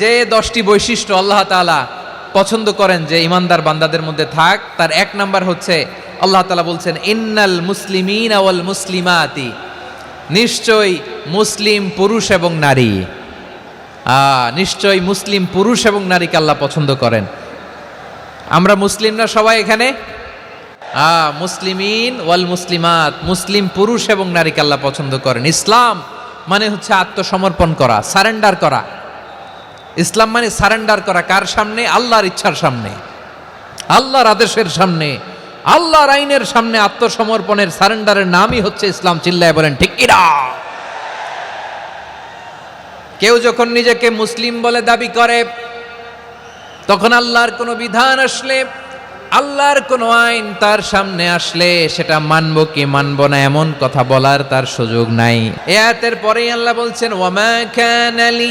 যে 10টি বৈশিষ্ট্য আল্লাহ তাআলা পছন্দ করেন যে ইমানদার বান্দাদের মধ্যে থাক, তার এক নাম্বার হচ্ছে আল্লাহ তাআলা বলছেন ইন্নাল মুসলিমিনা ওয়াল মুসলিমাতি, নিশ্চয়ই মুসলিম পুরুষ এবং নারী, নিশ্চয়ই মুসলিম পুরুষ এবং নারীকে আল্লাহ পছন্দ করেন। আমরা মুসলিমরা সবাই এখানে মুসলিমিন ওয়াল মুসলিমাত, মুসলিম পুরুষ এবং নারীকে আল্লাহ পছন্দ করেন। ইসলাম মানে হচ্ছে আত্মসমর্পণ করা, সারেন্ডার করা। ইসলাম মানে সারেন্ডার করা কার সামনে? আল্লাহর ইচ্ছার সামনে, আল্লাহর আদেশের সামনে, আল্লাহর আইনের সামনে আত্মসমর্পণের সারেন্ডারের নামই হচ্ছে ইসলাম। চিল্লায় বলেন ঠিক কিনা? কেউ যখন নিজেকে মুসলিম বলে দাবি করে, তখন আল্লাহর কোনো বিধান আসলে, আল্লাহর কোনো আইন তার সামনে আসলে সেটা মানব কি মানব না এমন কথা বলার তার সুযোগ নাই। এই আয়াতের পরেই আল্লাহ বলছেন ওয়ামা কানা লি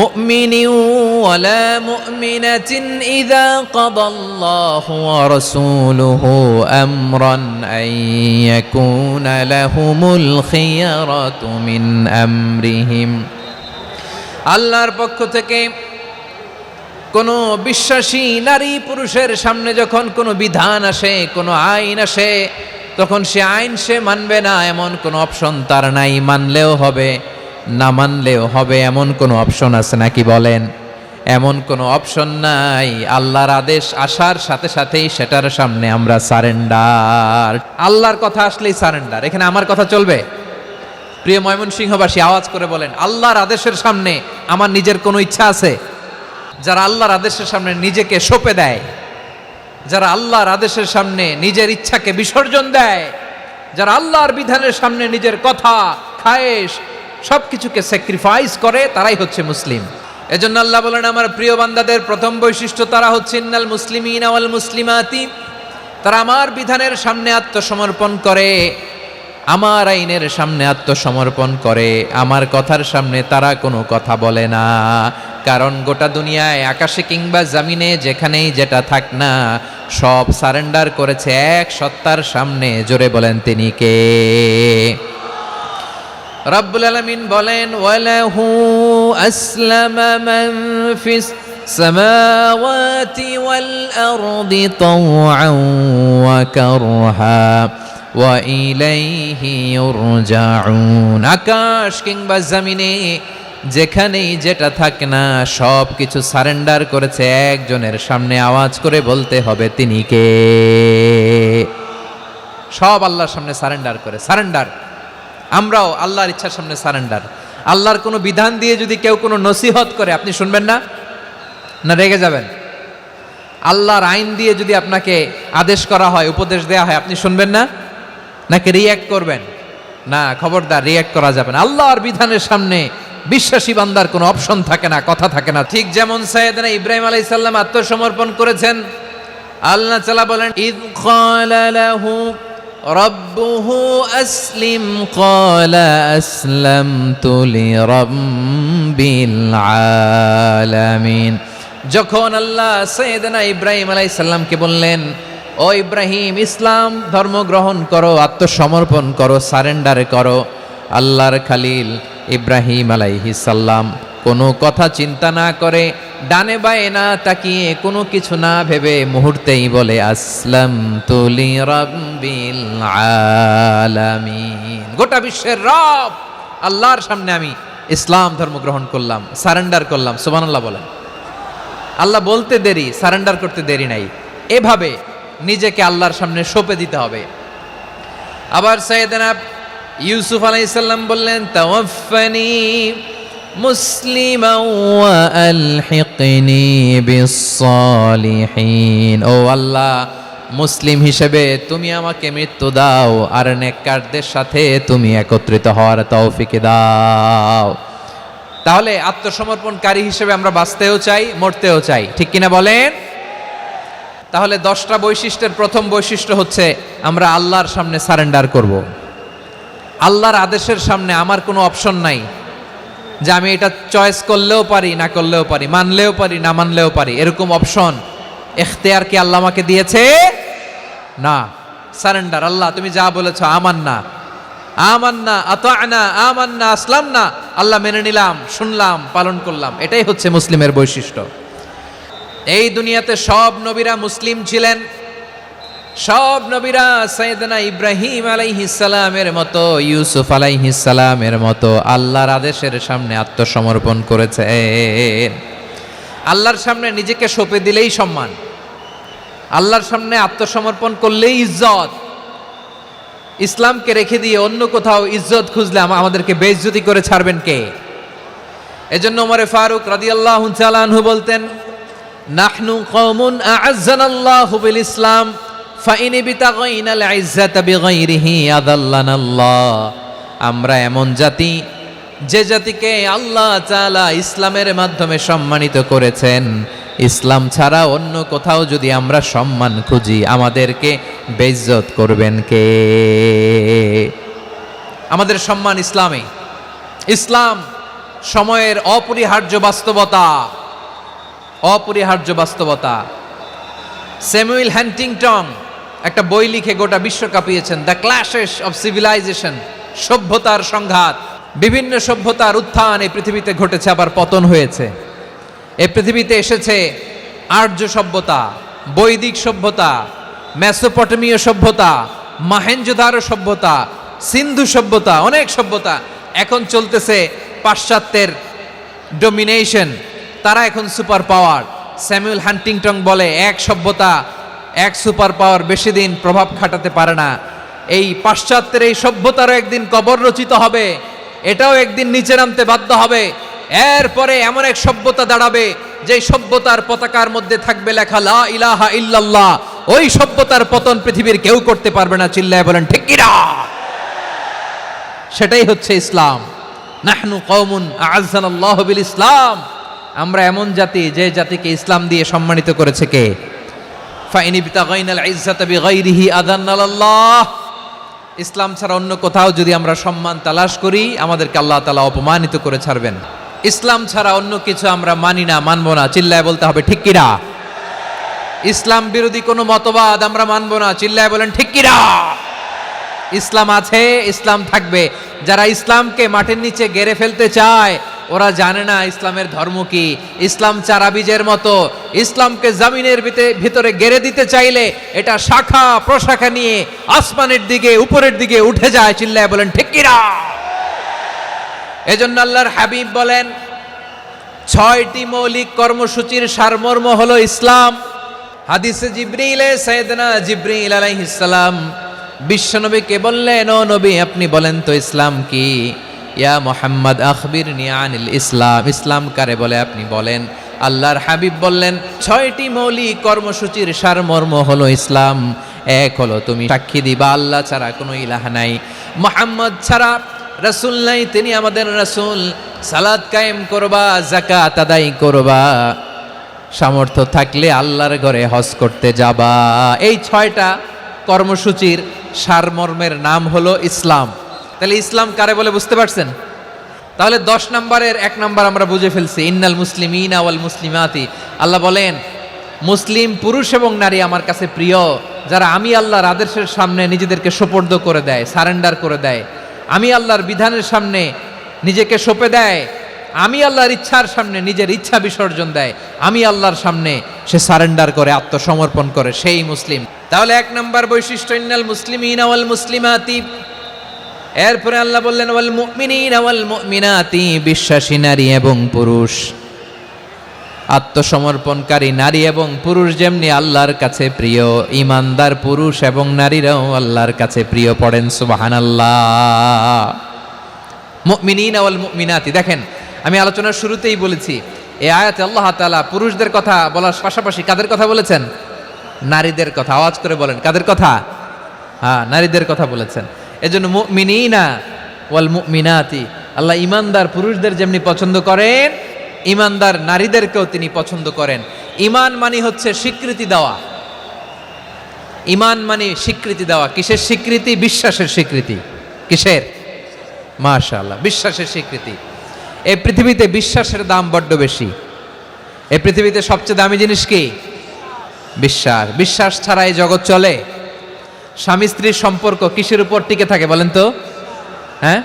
মুমিনিন ওয়ালা মুমিনাতিন ইযা কাদাল্লাহু ওয়া রাসূলুহু আমরান আন ইয়াকুনা লাহুমুল খিয়ারাতু মিন আমরিহিম। আল্লাহর পক্ষ থেকে কোনো বিশ্বাসী নারী পুরুষের সামনে যখন কোনো বিধান আসে, কোনো আইন আসে, তখন সে আইন সে মানবে না এমন কোনো অপশন তার নাই। মানলেও হবে, না মানলেও হবে এমন কোনো অপশন আছে নাকি বলেন? এমন কোনো অপশন নাই। আল্লাহর আদেশ আসার সাথে সাথেই সেটার সামনে আমরা সারেন্ডার। আল্লাহর কথা আসলেই সারেন্ডার। এখানে আমার কথা চলবে? প্রিয় ময়মনসিংহবাসী, আওয়াজ করে বলেন, আল্লাহর আদেশের সামনে আমার নিজের কোনো ইচ্ছা আছে? যারা আল্লাহর আদেশের সামনে নিজেকে সঁপে দেয়, যারা আল্লাহর আদেশের সামনে নিজের ইচ্ছাকে বিসর্জন দেয়, যারা আল্লাহর বিধানের সামনে নিজের কথা, খায়েশ সবকিছুকে স্যাক্রিফাইস করে, তারাই হচ্ছে মুসলিম। এজন্য আল্লাহ বলেন আমার প্রিয় বান্দাদের প্রথম বৈশিষ্ট্য তারা হচ্ছে ইন্নাল মুসলিমিনা ওয়াল মুসলিমাতি, তারা আমার বিধানের সামনে আত্মসমর্পণ করে, আমার আইনের সামনে আত্মসমর্পণ করে, আমার কথার সামনে তারা কোনো কথা বলে না। কারণ গোটা দুনিয়ায় আকাশে কিংবা জমিনে যেখানেই যেটা থাক না, সব সারেন্ডার করেছে এক সত্তার সামনে। জোরে বলেন তিনি কে? রব্বুল আলামিন বলেন ওয়ালাহু আসলামা মান ফিস সামাওয়াতি ওয়াল আরদি তাওআন ওয়া কারহা ওয়া ইলাইহি ইউরজাউন। আকাশ কিংবা জমিনে যেখানেই যেটা থাক না, সব কিছু সারেন্ডার করেছে একজনের সামনে। আওয়াজ করে বলতে হবে তিনি কে? সব আল্লাহর সামনে সারেন্ডার করে। সারেন্ডার। আমরাও আল্লাহর ইচ্ছার সামনে সারেন্ডার। আল্লাহর কোনো বিধান দিয়ে যদি কেউ কোনো নসিহত করে, আপনি শুনবেন না? না রেগে যাবেন? আল্লাহর আইন দিয়ে যদি আপনাকে আদেশ করা হয়, উপদেশ দেয়া হয়, আপনি শুনবেন না? নাকি রিয়্যাক্ট করবেন? না, খবরদার, রিয়্যাক্ট করা যাবে না। আল্লাহর বিধানের সামনে বিশ্বাসী বান্দার কোনো অপশন থাকে না, কথা থাকে না। ঠিক যেমন সাইয়েদনা ইব্রাহিম আলাইহিস সালাম আত্মসমর্পণ করেছেন। আল্লাহ তাআলা বলেন ইয ক্বালা লাহু রাব্বুহু আসলিম ক্বালা আসলামতু লিরাব্বিল আলামিন। যখন আল্লাহ সাইয়েদনা ইব্রাহিম আলাইহিস সালামকে বললেন ও ইব্রাহিম, ইসলাম ধর্ম গ্রহণ করো, আত্মসমর্পণ করো, সারেন্ডার করো, আল্লাহর খালিল ইব্রাহিম আলাইহিস সালাম কোনো কথা চিন্তা না করে, ডানে বায়ে না তাকিয়ে, কোনো কিছু না ভেবে মুহূর্তেই বলে আসলামতু লিরাব্বিল আলামিন। গোটা বিশ্বের রব আল্লাহর সামনে আমি ইসলাম ধর্ম গ্রহণ করলাম, সারেন্ডার করলাম। সুবহানাল্লাহ বলেন। আল্লাহ বলতে দেরি, সারেন্ডার করতে দেরি নাই। এভাবে নিজেকে আল্লাহর সামনে সঁপে দিতে হবে। আবার সাইয়েদনা ইউসুফ আলাইহিস সালাম বললেন তাওয়াফফানি মুসলিমান ওয়া আলহিকনি বিস-সালিহিন। ও আল্লাহ, মুসলিম হিসেবে তুমি আমাকে মৃত্যু দাও, আর নেককারদের সাথে তুমি একত্রিত হওয়ার তৌফিক দাও। তাহলে আত্মসমর্পণকারী হিসেবে আমরা বাঁচতেও চাই, মরতেও চাই, ঠিক কিনা বলেন? তাহলে 10টা বৈশিষ্ট্যের প্রথম বৈশিষ্ট্য হচ্ছে আমরা আল্লাহর সামনে সারেন্ডার করব। আল্লাহর আদেশের সামনে আমার কোনো অপশন নাই যে আমি এটা চয়েস করলেও পারি, না করলেও পারি, মানলেও পারি, না মানলেও পারি, এরকম অপশন এখতিয়ার কি আল্লাহ আমাকে দিয়েছে? না। সারেন্ডার। আল্লাহ তুমি যা বলেছো আমান্না, আমান্না, আতা'না, আমান্না, আসলামনা, আল্লাহ মেনে নিলাম, শুনলাম, পালন করলাম। এটাই হচ্ছে মুসলিমের বৈশিষ্ট্য। এই দুনিয়াতে সব নবীরা মুসলিম ছিলেন। সব নবীরা সাইয়েদনা ইব্রাহিম আলাইহিস সালামের মতো, ইউসুফ আলাইহিস সালামের মতো আল্লাহর আদেশের সামনে আত্মসমর্পণ করেছেন। আল্লাহর সামনে নিজেকে সঁপে দিলেই সম্মান, আল্লাহর সামনে আত্মসমর্পণ করলেই ইজ্জত। ইসলামকে রেখে দিয়ে অন্য কোথাও ইজ্জত খুঁজলে আমাদেরকে বেইজ্জতি করে ছাড়বেন কে? এজন্য ওমরে ফারুক রাদিয়াল্লাহু তাআলা আনহু বলতেন, নাহনু কওমুন আ'আজ্জানাল্লাহু বিল ইসলাম ফাইন বিতাগাইনাল ইজ্জাতা বিগাইরিহি আযাল্লানাল্লাহ। আমরা এমন জাতি, যে জাতিকে আল্লাহ তাআলা ইসলামের মাধ্যমে সম্মানিত করেছেন, ইসলাম ছাড়া অন্য কোথাও যদি আমরা সম্মান খুঁজি আমাদেরকে বেইজ্জত করবেন কে? আমাদের সম্মান ইসলামে। ইসলাম সময়ের অপরিহার্য বাস্তবতা, অপরিহার্য বাস্তবতা। স্যামুয়েল হ্যান্টিংটন একটা বই লিখে গোটা বিশ্ব কাঁপিয়েছেন, দ্য ক্ল্যাশেস অফ সিভিলাইজেশন, সভ্যতার সংঘাত। বিভিন্ন সভ্যতার উত্থান এই পৃথিবীতে ঘটেছে, আবার পতন হয়েছে। এই পৃথিবীতে এসেছে আর্য সভ্যতা, বৈদিক সভ্যতা, মেসোপটেমীয় সভ্যতা, মহেঞ্জোদারো সভ্যতা, সিন্ধু সভ্যতা, অনেক সভ্যতা। এখন চলতেছে পাশ্চাত্যের ডমিনেশন, তারা এখন সুপার পাওয়ার। স্যামুয়েল হ্যান্টিংটন বলে, এক সভ্যতা, এক সুপার পাওয়ার বেশি দিন প্রভাব খাটাতে পারে না। এই পাশ্চাত্যের এই সভ্যতারও একদিন কবর রচিত হবে, এটাও একদিন নিচে নামতে বাধ্য হবে। এরপরে এমন এক সভ্যতা দাঁড়াবে যে সভ্যতার পতাকার মধ্যে থাকবে লেখা লা ইলাহা ইল্লাল্লাহ। ওই সভ্যতার পতন পৃথিবীর কেউ করতে পারবে না। চিল্লায় বলেন ঠিক কিনা? সেটাই হচ্ছে ইসলাম। নাহনু কওমুন আ'আজ্জানাল্লাহু বিল ইসলাম। আমরা এমন জাতি, যে জাতিকে ইসলাম দিয়ে সম্মানিত করেছে কে? ফাইন বিতাগাইনাল ইজ্জাতা বিগাইরিহি আযাল্লানাল্লাহ। ইসলাম ছাড়া অন্য কোথাও যদি আমরা সম্মান তালাশ করি আমাদেরকে আল্লাহ তাআলা অপমানিত করে ছাড়বেন। ইসলাম ছাড়া অন্য কিছু আমরা মানি না, মানবো না। চিল্লায় বলতে হবে ঠিক কিনা? ইসলাম বিরোধী কোনো মতবাদ আমরা মানবো না। চিল্লায় বলেন ঠিক কিনা? ইসলাম আছে, ইসলাম থাকবে। যারা ইসলামকে মাটির নিচে গেড়ে ফেলতে চায় ওরা জানে না ইসলামের ধর্ম কি। ইসলাম চারা বীজের মতো, ইসলামকে জমিনের ভিতরে গেড়ে দিতে চাইলে এটা শাখা প্রশাখা নিয়ে আসমানের দিকে, উপরের দিকে উঠে যায়। চিল্লায় বলেন ঠিক কিনা? এজন্য আল্লাহর হাবিব বলেন, 6টি মৌলিক কর্মসূচির সারমর্ম হলো ইসলাম। হাদিসে জিবরিলে সাইয়েদনা জিবরিল আলাইহিস সালাম বিশ্বনবীকে বললেন, ও নবী আপনি বলেন তো ইসলাম কি? ইয়া মুহাম্মদ আখবিরনি আনিল ইসলাম। ইসলাম কারে বলে আপনি বলেন। আল্লাহর হাবিব বললেন, 6টি মৌলিক কর্মসূচির সারমর্ম হলো ইসলাম। এক হলো তুমি সাক্ষী দিবা আল্লাহ ছাড়া কোনো ইলাহ নাই, মুহাম্মদ ছাড়া রাসূল নাই, তিনি আমাদের রাসূল। সালাত কায়েম করবা, যাকাত আদায় করবা, সামর্থ্য থাকলে আল্লাহর ঘরে হজ করতে যাবা। এই 6টা কর্মসূচির সারমর্মের নাম হলো ইসলাম। তাহলে ইসলাম কারে বলে বুঝতে পারছেন? তাহলে 10 নম্বরের 1 নম্বর আমরা বুঝে ফেলছি, ইন্নাল মুসলিমিনা ওয়াল মুসলিমাতি। আল্লাহ বলেন, মুসলিম পুরুষ এবং নারী আমার কাছে প্রিয়, যারা আমি আল্লাহর আদেশের সামনে নিজেদেরকে সোপর্দ করে দেয়, সারেন্ডার করে দেয়, আমি আল্লাহর বিধানের সামনে নিজেকে সঁপে দেয়, আমি আল্লাহর ইচ্ছার সামনে নিজের ইচ্ছা বিসর্জন দেয়, আমি আল্লাহর সামনে সে সারেন্ডার করে, আত্মসমর্পণ করে, সেই মুসলিম। তাহলে 1 নম্বর বৈশিষ্ট্য ইন্নাল মুসলিমিনা ওয়াল মুসলিমাতি। এরপরে আল্লাহ বললেন ওয়াল মুমিনিনা ওয়াল মুমিনাতি, বিশ্বাসী নারী এবং পুরুষ। আত্মসমর্পণকারী নারী এবং পুরুষ যেমনি আল্লাহর কাছে প্রিয়, ইমানদার পুরুষ এবং নারীরাও আল্লাহর কাছে প্রিয়। পড়েন সুবহানাল্লাহ। মুমিনিনা ওয়াল মুমিনাতি। দেখেন, আমি আলোচনার শুরুতেই বলেছি এই আয়াতে আল্লাহ তাআলা পুরুষদের কথা বলার পাশাপাশি কাদের কথা বলেছেন? নারীদের কথা। আওয়াজ করে বলেন, কাদের কথা? হ্যাঁ, নারীদের কথা বলেছেন। এজন্য মুমিনিনা ওয়াল মুমিনাতি, আল্লাহ ইমানদার পুরুষদের যেমনি পছন্দ করেন, ইমানদার নারীদেরকেও তিনি পছন্দ করেন। ঈমান মানে হচ্ছে স্বীকৃতি দেওয়া। ঈমান মানে স্বীকৃতি দেওয়া। কিসের স্বীকৃতি? বিশ্বাসের স্বীকৃতি। কিসের? মাশাআল্লাহ, বিশ্বাসের স্বীকৃতি। এই পৃথিবীতে বিশ্বাসের দাম বড্ড বেশি। এই পৃথিবীতে সবচেয়ে দামি জিনিস কি? বিশ্বাস। বিশ্বাস ছাড়া এই জগৎ চলে? স্বামী স্ত্রীর সম্পর্ক কিসের উপর টিকে থাকে বলেন তো? হ্যাঁ,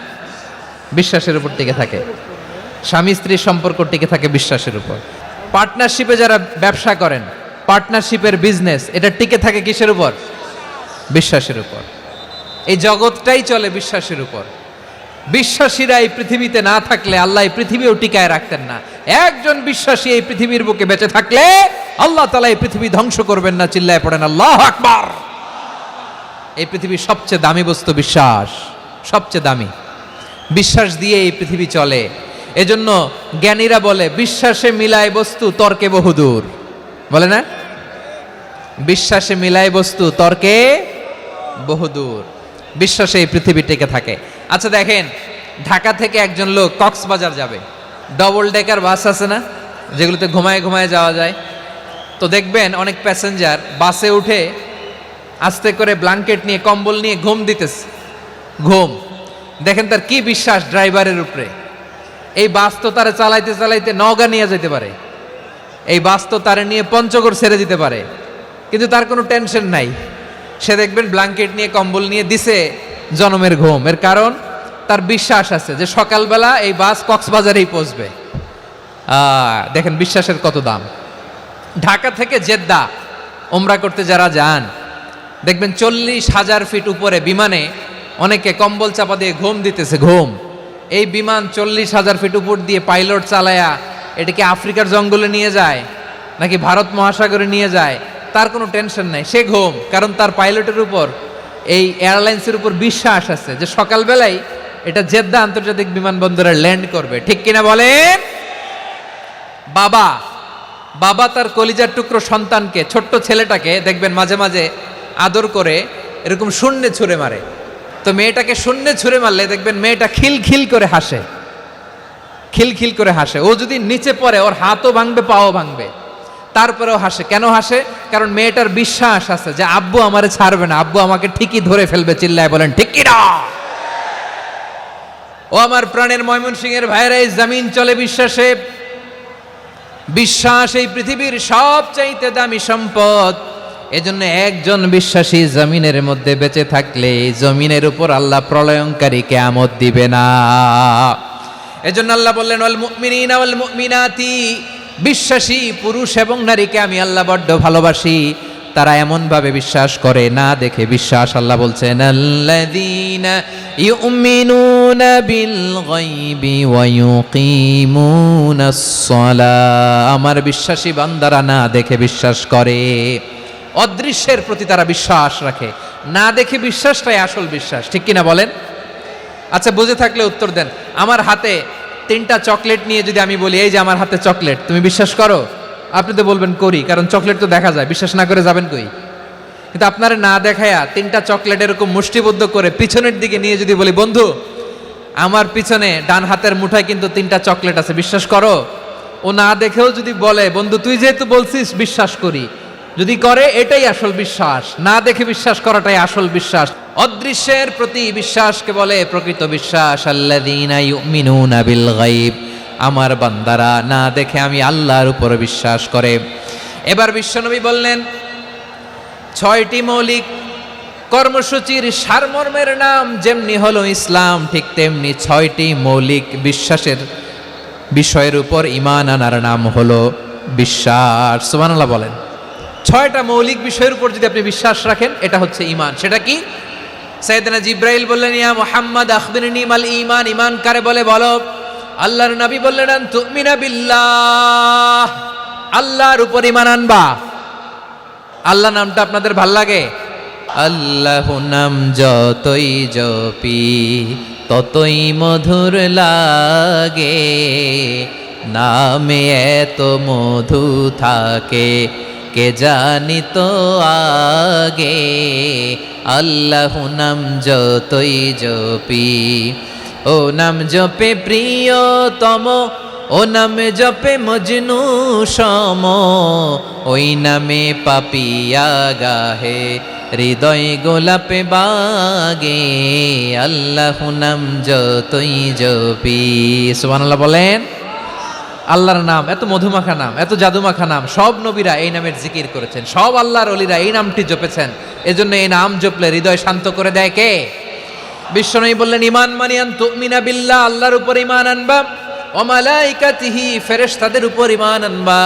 বিশ্বাসের উপর টিকে থাকে। স্বামী স্ত্রীর সম্পর্ক টিকে থাকে বিশ্বাসের উপর। পার্টনারশিপে যারা ব্যবসা করেন, পার্টনারশিপের বিজনেস, এটা টিকে থাকে কিসের উপর? বিশ্বাসের উপর। এই জগৎটাই চলে বিশ্বাসের উপর। বিশ্বাসীরা এই পৃথিবীতে না থাকলে আল্লাহ এই পৃথিবীও টিকায় রাখতেন না। একজন বিশ্বাসী এই পৃথিবীর বুকে বেঁচে থাকলে আল্লাহ তাআলা এই পৃথিবী ধ্বংস করবেন না। চিল্লায় পড়েন আল্লাহু আকবার। এই পৃথিবীর সবচেয়ে দামি বস্তু বিশ্বাস, সবচেয়ে দামি। বিশ্বাস দিয়ে এই পৃথিবী চলে। এজন্য জ্ঞানীরা বলে বিশ্বাসে মিলায় বস্তু তর্কে বহুদূর, বলে না? বিশ্বাসে মিলায় বস্তু তর্কে বহুদূর। বিশ্বাসে এই পৃথিবী টিকে থাকে। আচ্ছা দেখেন, ঢাকা থেকে একজন লোক কক্সবাজার যাবে, ডবল ডেকার বাস আছে না, যেগুলোতে ঘুমায় ঘুমায় যাওয়া যায়। তো দেখবেন অনেক প্যাসেঞ্জার বাসে উঠে আস্তে করে ব্ল্যাঙ্কেট নিয়ে কম্বল নিয়ে ঘুম দিতেছে। ঘুম দেখেন তার কি বিশ্বাস ড্রাইভারের উপরে। এই বাস তো তারা চালাইতে চালাইতে নওগাঁ নিয়ে যেতে পারে, এই বাস তো তারা নিয়ে পঞ্চগড় ছেড়ে দিতে পারে, কিন্তু তার কোনো টেনশন নাই। সে দেখবেন ব্ল্যাঙ্কেট নিয়ে কম্বল নিয়ে দিছে জনমের ঘুম। এর কারণ তার বিশ্বাস আছে যে সকালবেলা এই বাস কক্সবাজারেই পৌঁছবে। দেখেন বিশ্বাসের কত দাম। ঢাকা থেকে জেদ্দা ওমরা করতে যারা যান, দেখবেন 40,000 ফিট উপরে বিমানে অনেকে কম্বল চাপা দিয়ে ঘুম দিতেছে। ঘুম এই বিমান 40,000 ফিট উপর দিয়ে পাইলট চালায়া এটাকে আফ্রিকার জঙ্গলে নিয়ে যায় নাকি ভারত মহাসাগরে নিয়ে যায়, তার কোনো টেনশন নাই। সে ঘুম, কারণ তার পাইলটের উপর, এই এয়ারলাইন্সের উপর বিশ্বাস আছে যে সকালবেলায় এটা জেদ্দা আন্তর্জাতিক বিমানবন্দরে ল্যান্ড করবে। ঠিক কিনা বলেন? বাবা বাবা তার কলিজার টুকরো সন্তানকে, ছোট্ট ছেলেটাকে দেখবেন মাঝে মাঝে আদর করে এরকম শূন্যে ছুঁড়ে মারে। তো মেয়েটাকে শূন্যে ছুঁড়ে মারলে দেখবেন মেয়েটা খিলখিল করে হাসে, খিলখিল করে হাসে। ও যদি নিচে পড়ে ওর হাতও ভাঙবে, পাও ভাঙবে, তারপরেও হাসে। কেন হাসে? কারণ মেয়েটার বিশ্বাস আছে যে আব্বু আমারে ছাড়বে না, আব্বু আমাকে ঠিকই ধরে ফেলবে। চিল্লায় বলেন ঠিক কিনা? ও আমার প্রাণের ময়মনসিংহের ভাইরা, এই জমিন চলে বিশ্বাসে। বিশ্বাস এই পৃথিবীর সবচাইতে দামি সম্পদ। এজন্য একজন বিশ্বাসী জমিনের মধ্যে বেঁচে থাকলে জমিনের উপর আল্লাহ প্রলয়ঙ্কারী কিয়ামত দিবে না। এজন্য আল্লাহ বললেন ওয়াল মুমিনিনা ওয়াল মুমিনাতি, বিশ্বাসী পুরুষ এবং নারীকে আমি আল্লাহ বড্ড ভালোবাসি। তারা এমন ভাবে বিশ্বাস করে না দেখে বিশ্বাস। আল্লাহ বলছেন আল্লাযীনা ইউমিনুনা বিল গায়বি ওয়া ইউকিমুনাস সালাহ, আমার বিশ্বাসী বান্দারা না দেখে বিশ্বাস করে। অদৃশ্যের প্রতি তারা বিশ্বাস রাখে, না দেখে বিশ্বাসটাই আসল বিশ্বাস। ঠিক কিনা বলেন? আচ্ছা বুঝে থাকলে উত্তর দেন। আমার হাতে 3টা চকলেট নিয়ে যদি আমি বলি এই যে আমার হাতে চকলেট, তুমি বিশ্বাস করো? আপনি তো বলবেন করি, কারণ চকলেট তো দেখা যায়। বিশ্বাস না করে যাবেন কই? কিন্তু আপনারা না দেখায়া 3টা চকলেট এরকম মুষ্টিবদ্ধ করে পিছনের দিকে নিয়ে যদি বলি বন্ধু আমার পিছনে ডান হাতের মুঠায় কিন্তু 3টা চকলেট আছে, বিশ্বাস করো? ও না দেখেও যদি বলে বন্ধু তুই যেহেতু বলছিস বিশ্বাস করি, যদি করে এটাই আসল বিশ্বাস। না দেখে বিশ্বাস করাটাই আসল বিশ্বাস। অদৃশ্যের প্রতি বিশ্বাসকে বলে প্রকৃত বিশ্বাস। আল্লাযীনা ইউমিনুনা বিল গায়ব, আমার বান্দারা না দেখে আমি আল্লাহর উপর বিশ্বাস করে। এবার বিশ্বনবী বললেন 6টি মৌলিক কর্মসূচির সারমর্মের নাম যেমনি হলো ইসলাম, ঠিক তেমনি 6টি মৌলিক বিশ্বাসের বিষয়ের উপর ঈমান আনার নাম হলো বিশ্বাস। সুবহানাল্লাহ বলেন। 6টা মৌলিক বিষয়ের উপর যদি আপনি বিশ্বাস রাখেন এটা হচ্ছে ঈমান। সেটা কি? সাইয়েদনা জিব্রাইল বললেন ইয়া মুহাম্মদ আখবিরনি মাল ঈমান, ঈমান কারে বলে বলো। আল্লাহর নবী বললেন আন তুমিনা বিল্লাহ, আল্লাহর উপর ঈমান আনবা। আল্লাহ নামটা আপনাদের ভাল লাগে? আল্লাহ নাম যতই জপি ততই মধুর লাগে, নামে এত মধু থাকে কে জানি তো আগে। আল্লাহ নাম যতই জপি, ও নাম জপে প্রিয়তম, ও নামে জপে মজনু সম, ওই নামে পাপিয়া গাহে হৃদয় গোলাপে বাগে। আল্লাহ নাম যতই জপি। সুবহানাল্লাহ বলেন। আল্লাহর নাম এত মধুমাখা নাম, এত জাদুমাখা নাম, সব নবীরা এই নামের জিকির করেছেন, সব আল্লাহর ওলিরা এই নামটি জপেছেন। এজন্য এই নাম জপলে হৃদয় শান্ত করে দেয় কে? বিশ্বনবী বললেন ঈমান মানে আন তুমিনা বিল্লাহ, আল্লাহর উপর ঈমান আনবা, ওয়া মালাইকাতিহি ফেরেশতাদের উপর ঈমান আনবা,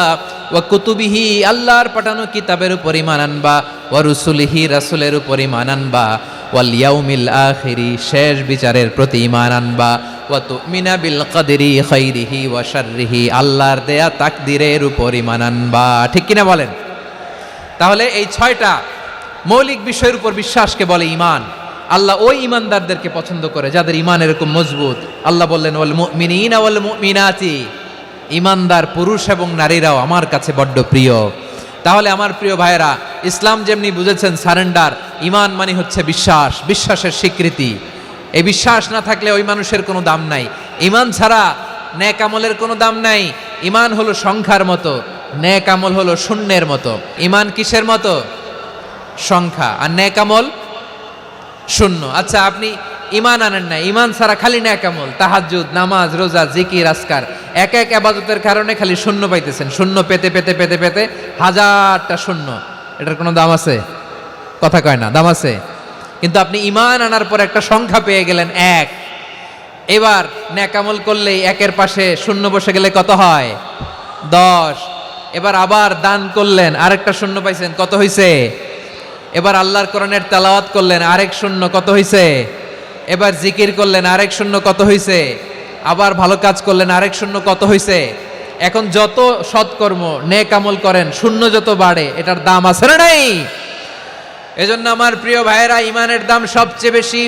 ওয়া কুতুবিহি আল্লাহর পাঠানো কিতাবের উপর ঈমান আনবা, ওয়া রুসুলিহি রাসূলের উপর ঈমান আনবা, ওয়াল ইয়াউমিল আখিরি শেষ বিচারের প্রতি ঈমান আনবা, ওয়া তুমিনা বিল কদরি খাইরিহি ওয়া শাররিহি আল্লাহর দেয়া তাকদীরের উপর ঈমান আনবা। ঠিক কিনা বলেন? তাহলে এই 6টা মৌলিক বিষয়ের উপর বিশ্বাসকে বলে ঈমান। আল্লাহ ওই ঈমানদারদেরকে পছন্দ করে যাদের ঈমান এরকম মজবুত। আল্লাহ বললেন ওয়াল মুমিনিনা ওয়াল মুমিনাতি, ঈমানদার পুরুষ এবং নারীরাও আমার কাছে বড্ড প্রিয়। তাহলে আমার প্রিয় ভাইয়েরা, ইসলাম যেমনি বুঝেছেন সারেন্ডার, ঈমান মানে হচ্ছে বিশ্বাস, বিশ্বাসের স্বীকৃতি। এই বিশ্বাস না থাকলে ওই মানুষের কোনো দাম নাই। ঈমান ছাড়া নেক আমলের কোনো দাম নাই। ঈমান হলো সংখ্যার মতো, নেক আমল হলো শূন্যের মতো। ঈমান কিসের মতো? সংখ্যা। আর নেক আমল শূন্য। আচ্ছা, আপনি ঈমান আনেন না, ঈমান ছাড়া খালি নেক আমল, তাহাজ্জুদ, নামাজ, রোজা, জিকির, আজকার, এক এক ইবাদতের কারণে খালি শূন্য পাইতেছেন। শূন্য পেতে পেতে পেতে পেতে হাজারটা শূন্য। এটার কোনো দাম আছে? কথা কয় না, দাম আছে। কিন্তু আপনি ঈমান আনার পর একটা সংখ্যা পেয়ে গেলেন, এক। এবার নেক আমল করলেই একের পাশে শূন্য বসে গেলে কত হয়? 10। এবার আবার দান করলেন, আরেকটা শূন্য পাইছেন, কত হইছে? এবার আল্লাহর কোরআনের তেলাওয়াত করলেন, আরেক শূন্য, কত হইছে? এবার জিকির করলেন, আরেক শূন্য, কত হইছে? আবার ভালো কাজ করলেন, আরেক শূন্য, কত হইছে? এখন যত সৎকর্ম নেক আমল করেন, শূন্য যত বাড়ে, এটার দাম আছে না নাই? এজন্য আমার প্রিয় ভাইয়েরা, ঈমানের দাম সবচেয়ে বেশি।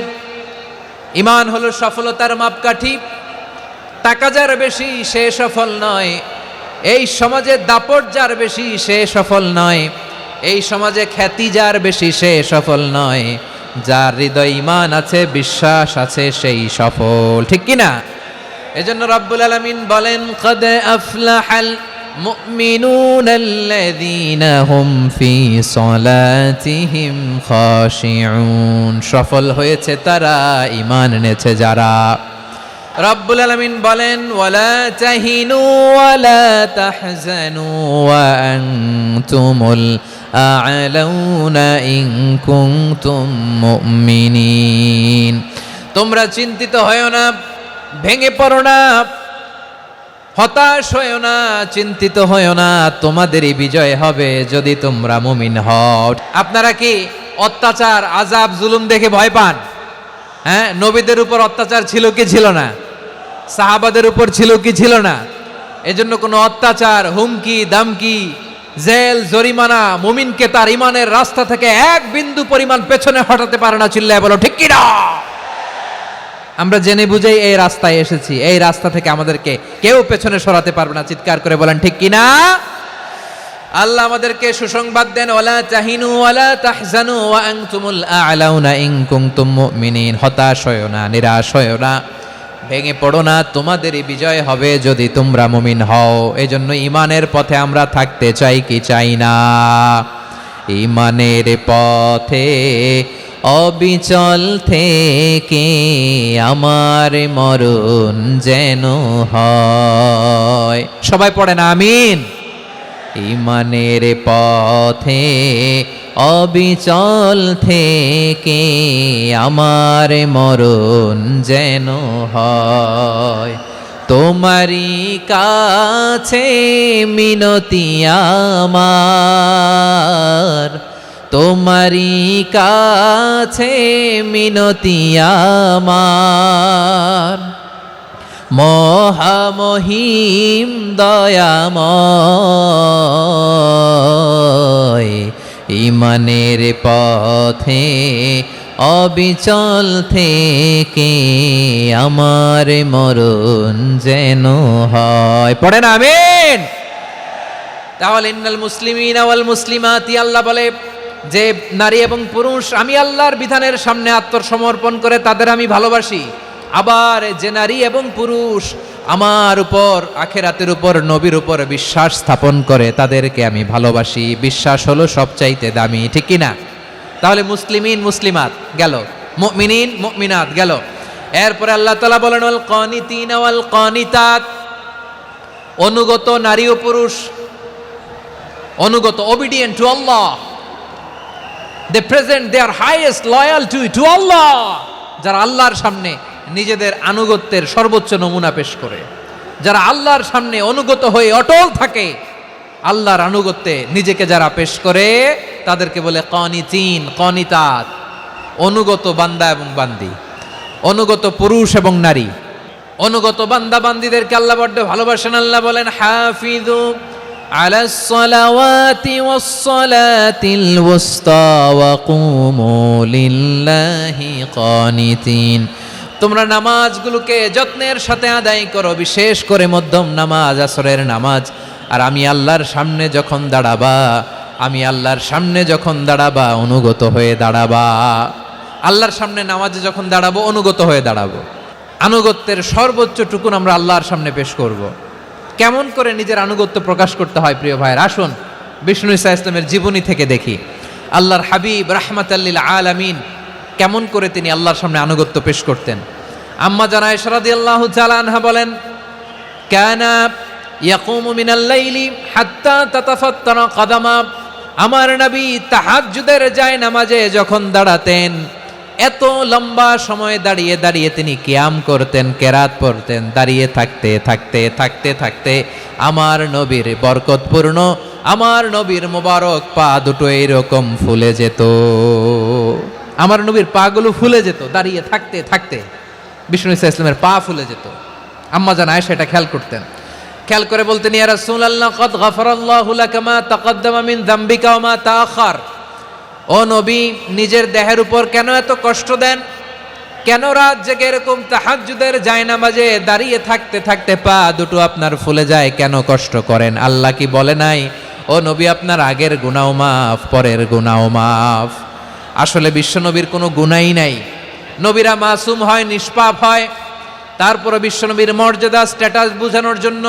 ঈমান হলো সফলতার মাপকাঠি। টাকা যার বেশি সে সফল নয়, এই সমাজে দাপট যার বেশি সে সফল নয়, এই সমাজে খ্যাতি যার বেশি সে সফল নয়, যার হৃদয় ঈমান আছে, বিশ্বাস আছে, সেই সফল। ঠিক কিনা? এজন্য রব্বুল আলামিন বলেন, কদ আফলাহাল মুমিনুনাল্লাযীনা হুম ফি সলাতিহিম খাশিউন, সফল হয়েছে তারা, ঈমান এনেছে যারা। রব্বুল আলামিন বলেন, ওয়ালা তাহিনু ওয়ালা তাহজানু ওয়া আনতুমুল আ'লাউনা ইন কুনতুম মুমিনিন, তোমরা চিন্তিত হয়ো না, ভেঙে পড়ো না, হতাশ হয়ো না, চিন্তিত হয়ো না, তোমাদেরই বিজয় হবে যদি তোমরা মুমিন হও। আপনারা কি অত্যাচার, আযাব, জুলুম দেখে ভয় পান? হ্যাঁ, নবীদের উপর অত্যাচার ছিল কি ছিল না? সাহাবাদের উপর ছিল কি ছিল না? এজন্য কোনো অত্যাচার, হুমকি, দামকি, জেল, জরিমানা মুমিনকে তার ঈমানের রাস্তা থেকে এক বিন্দু পরিমাণ পেছনে হটাতে পারে না। চিল্লায় বলো ঠিক কি না? আমরা জেনে বুঝেই এই রাস্তায় এসেছি, এই রাস্তা থেকে আমাদেরকে কেউ পেছনে সরাতে পারবে না। চিৎকার করে বলেন ঠিক কি না? আল্লাহ আমাদেরকে সুসংবাদ দেন, ওয়ালা তাহিনু ওয়ালা তাহজানু ওয়া আনতুমুল আ'লাউনা ইন কুনতুম মুমিনিন, হতাশ হয়ো না, নিরাশ হয়ো না, ভেঙে পড়ো না, তোমাদেরই বিজয় হবে যদি তোমরা মুমিন হও। এজন্য ঈমানের পথে আমরা থাকতে চাই কি চাই না? ঈমানের পথে অবিচল থেকে আমার মরণ যেন হয়। সবাই পড়েন আমিন। ঈমানের পথে অবিচল থেকে আমার মরণ যেন হয়, তোমারই কাছে মিনতি আমার, তোমারই কাছে মিনতি আমার, মহামহিম দয়াময়, ঈমানের পথে অবিচল থেকে আমার মরণ যেন হয়। পড়েন আমিন। তাহলে ইন্নাল মুসলিমিনা ওয়াল মুসলিমাতি, আল্লাহ বলে যে নারী এবং পুরুষ আমি আল্লাহর বিধানের সামনে আত্মসমর্পণ করে তাদের আমি ভালোবাসি। আবার যে নারী এবং পুরুষ আমার উপর, আখিরাতের উপর, নবীর উপর বিশ্বাস স্থাপন করে তাদেরকে আমি ভালোবাসি। বিশ্বাস হলো সবচাইতে দামি। ঠিক কি না? তাহলে মুসলিমিন মুসলিমাত গেল, মুমিনিন মুমিনাত গেল। এরপরে আল্লাহ তাআলা বলেন, ওয়াল কানিতিনা ওয়াল কানিতাত, অনুগত নারী ও পুরুষ, অনুগত, obedient to Allah, they present their highest loyalty to Allah, যারা আল্লাহর সামনে নিজেদের আনুগত্যের সর্বোচ্চ নমুনা পেশ করে, যারা আল্লাহর সামনে অনুগত হয়ে অটল থাকে, আল্লাহর আনুগত্যে নিজেকে যারা পেশ করে তাদেরকে বলে কানিতিন, কানিতাত, অনুগত বান্দা এবং বান্দি, অনুগত পুরুষ এবং নারী। অনুগত বান্দা বান্দিদেরকে আল্লাহ বড্ড ভালোবাসেন। আল্লাহ বলেন হাফিযু আলাস সালাওয়াতি ওয়াস সালাতিল ওয়ুস্তা ওয়া কুমু লিল্লাহি কানিতিন। তোমরা নামাজগুলোকে যত্নের সাথে আদায় করো, বিশেষ করে মধ্যম নামাজ, আসরের নামাজ। আর আমি আল্লাহর সামনে যখন দাঁড়াবা, আমি আল্লাহর সামনে যখন দাঁড়াবা অনুগত হয়ে দাঁড়াবা। আল্লাহর সামনে নামাজে যখন দাঁড়াবো অনুগত হয়ে দাঁড়াবো। আনুগত্যের সর্বোচ্চ টুকুন আমরা আল্লাহর সামনে পেশ করব। কেমন করে নিজের আনুগত্য প্রকাশ করতে হয় প্রিয় ভাইয়ের, আসুন বিষ্ণু ঈসা ইসলামের জীবনী থেকে দেখি। আল্লাহর হাবিব রাহমাতাল্লিল আলামিন কেমন করে তিনি আল্লাহর সামনে আনুগত্য পেশ করতেন। আম্মা জানা আয়েশা রাদিয়াল্লাহু তাআলা আনহা বলেন, কানা ইয়াকুমু মিনাল লাইলি হাত্তা তাতাফাত্তারা কদামা। আমার নবী তাহাজ্জুদের যায় নামাজে যখন দাঁড়াতেন, এত লম্বা সময় দাঁড়িয়ে দাঁড়িয়ে তিনি কিয়াম করতেন, কেরাত পড়তেন। দাঁড়িয়ে থাকতে থাকতে থাকতে থাকতে আমার নবীর বরকতপূর্ণ, আমার নবীর মোবারক পা দুটো এইরকম ফুলে যেত। আমার নবীর পাগুলো ফুলে যেত দাঁড়িয়ে থাকতে থাকতে। বিষ্ণু ঈসা ইসলামের পা ফুলে যেত। আম্মা জান আয়েশা এটা খেয়াল করতেন। খেয়াল করে বলতেন, ইয়া রাসূলুল্লাহ কদ গফারাল্লাহু লাকা মা তাকদ্দামা মিন যামবিকা ওয়া মা তাআখার। ও নবী, নিজের দেহের উপর কেন এত কষ্ট দেন? কেন রাত জেগে এরকম তাহাজ্জুদের জায়নামাজে দাঁড়িয়ে থাকতে থাকতে পা দুটো আপনার ফুলে যায়? কেন কষ্ট করেন? আল্লাহ কি বলে নাই, ও নবী আপনার আগের গুনাহ মাফ, পরের গুনাহ মাফ? আসলে বিশ্বনবীর কোনো গুনাহই নাই। নবীরা মাসুম হয়, নিষ্পাপ হয়। তারপরে বিশ্বনবীর মর্যাদা, স্ট্যাটাস বোঝানোর জন্য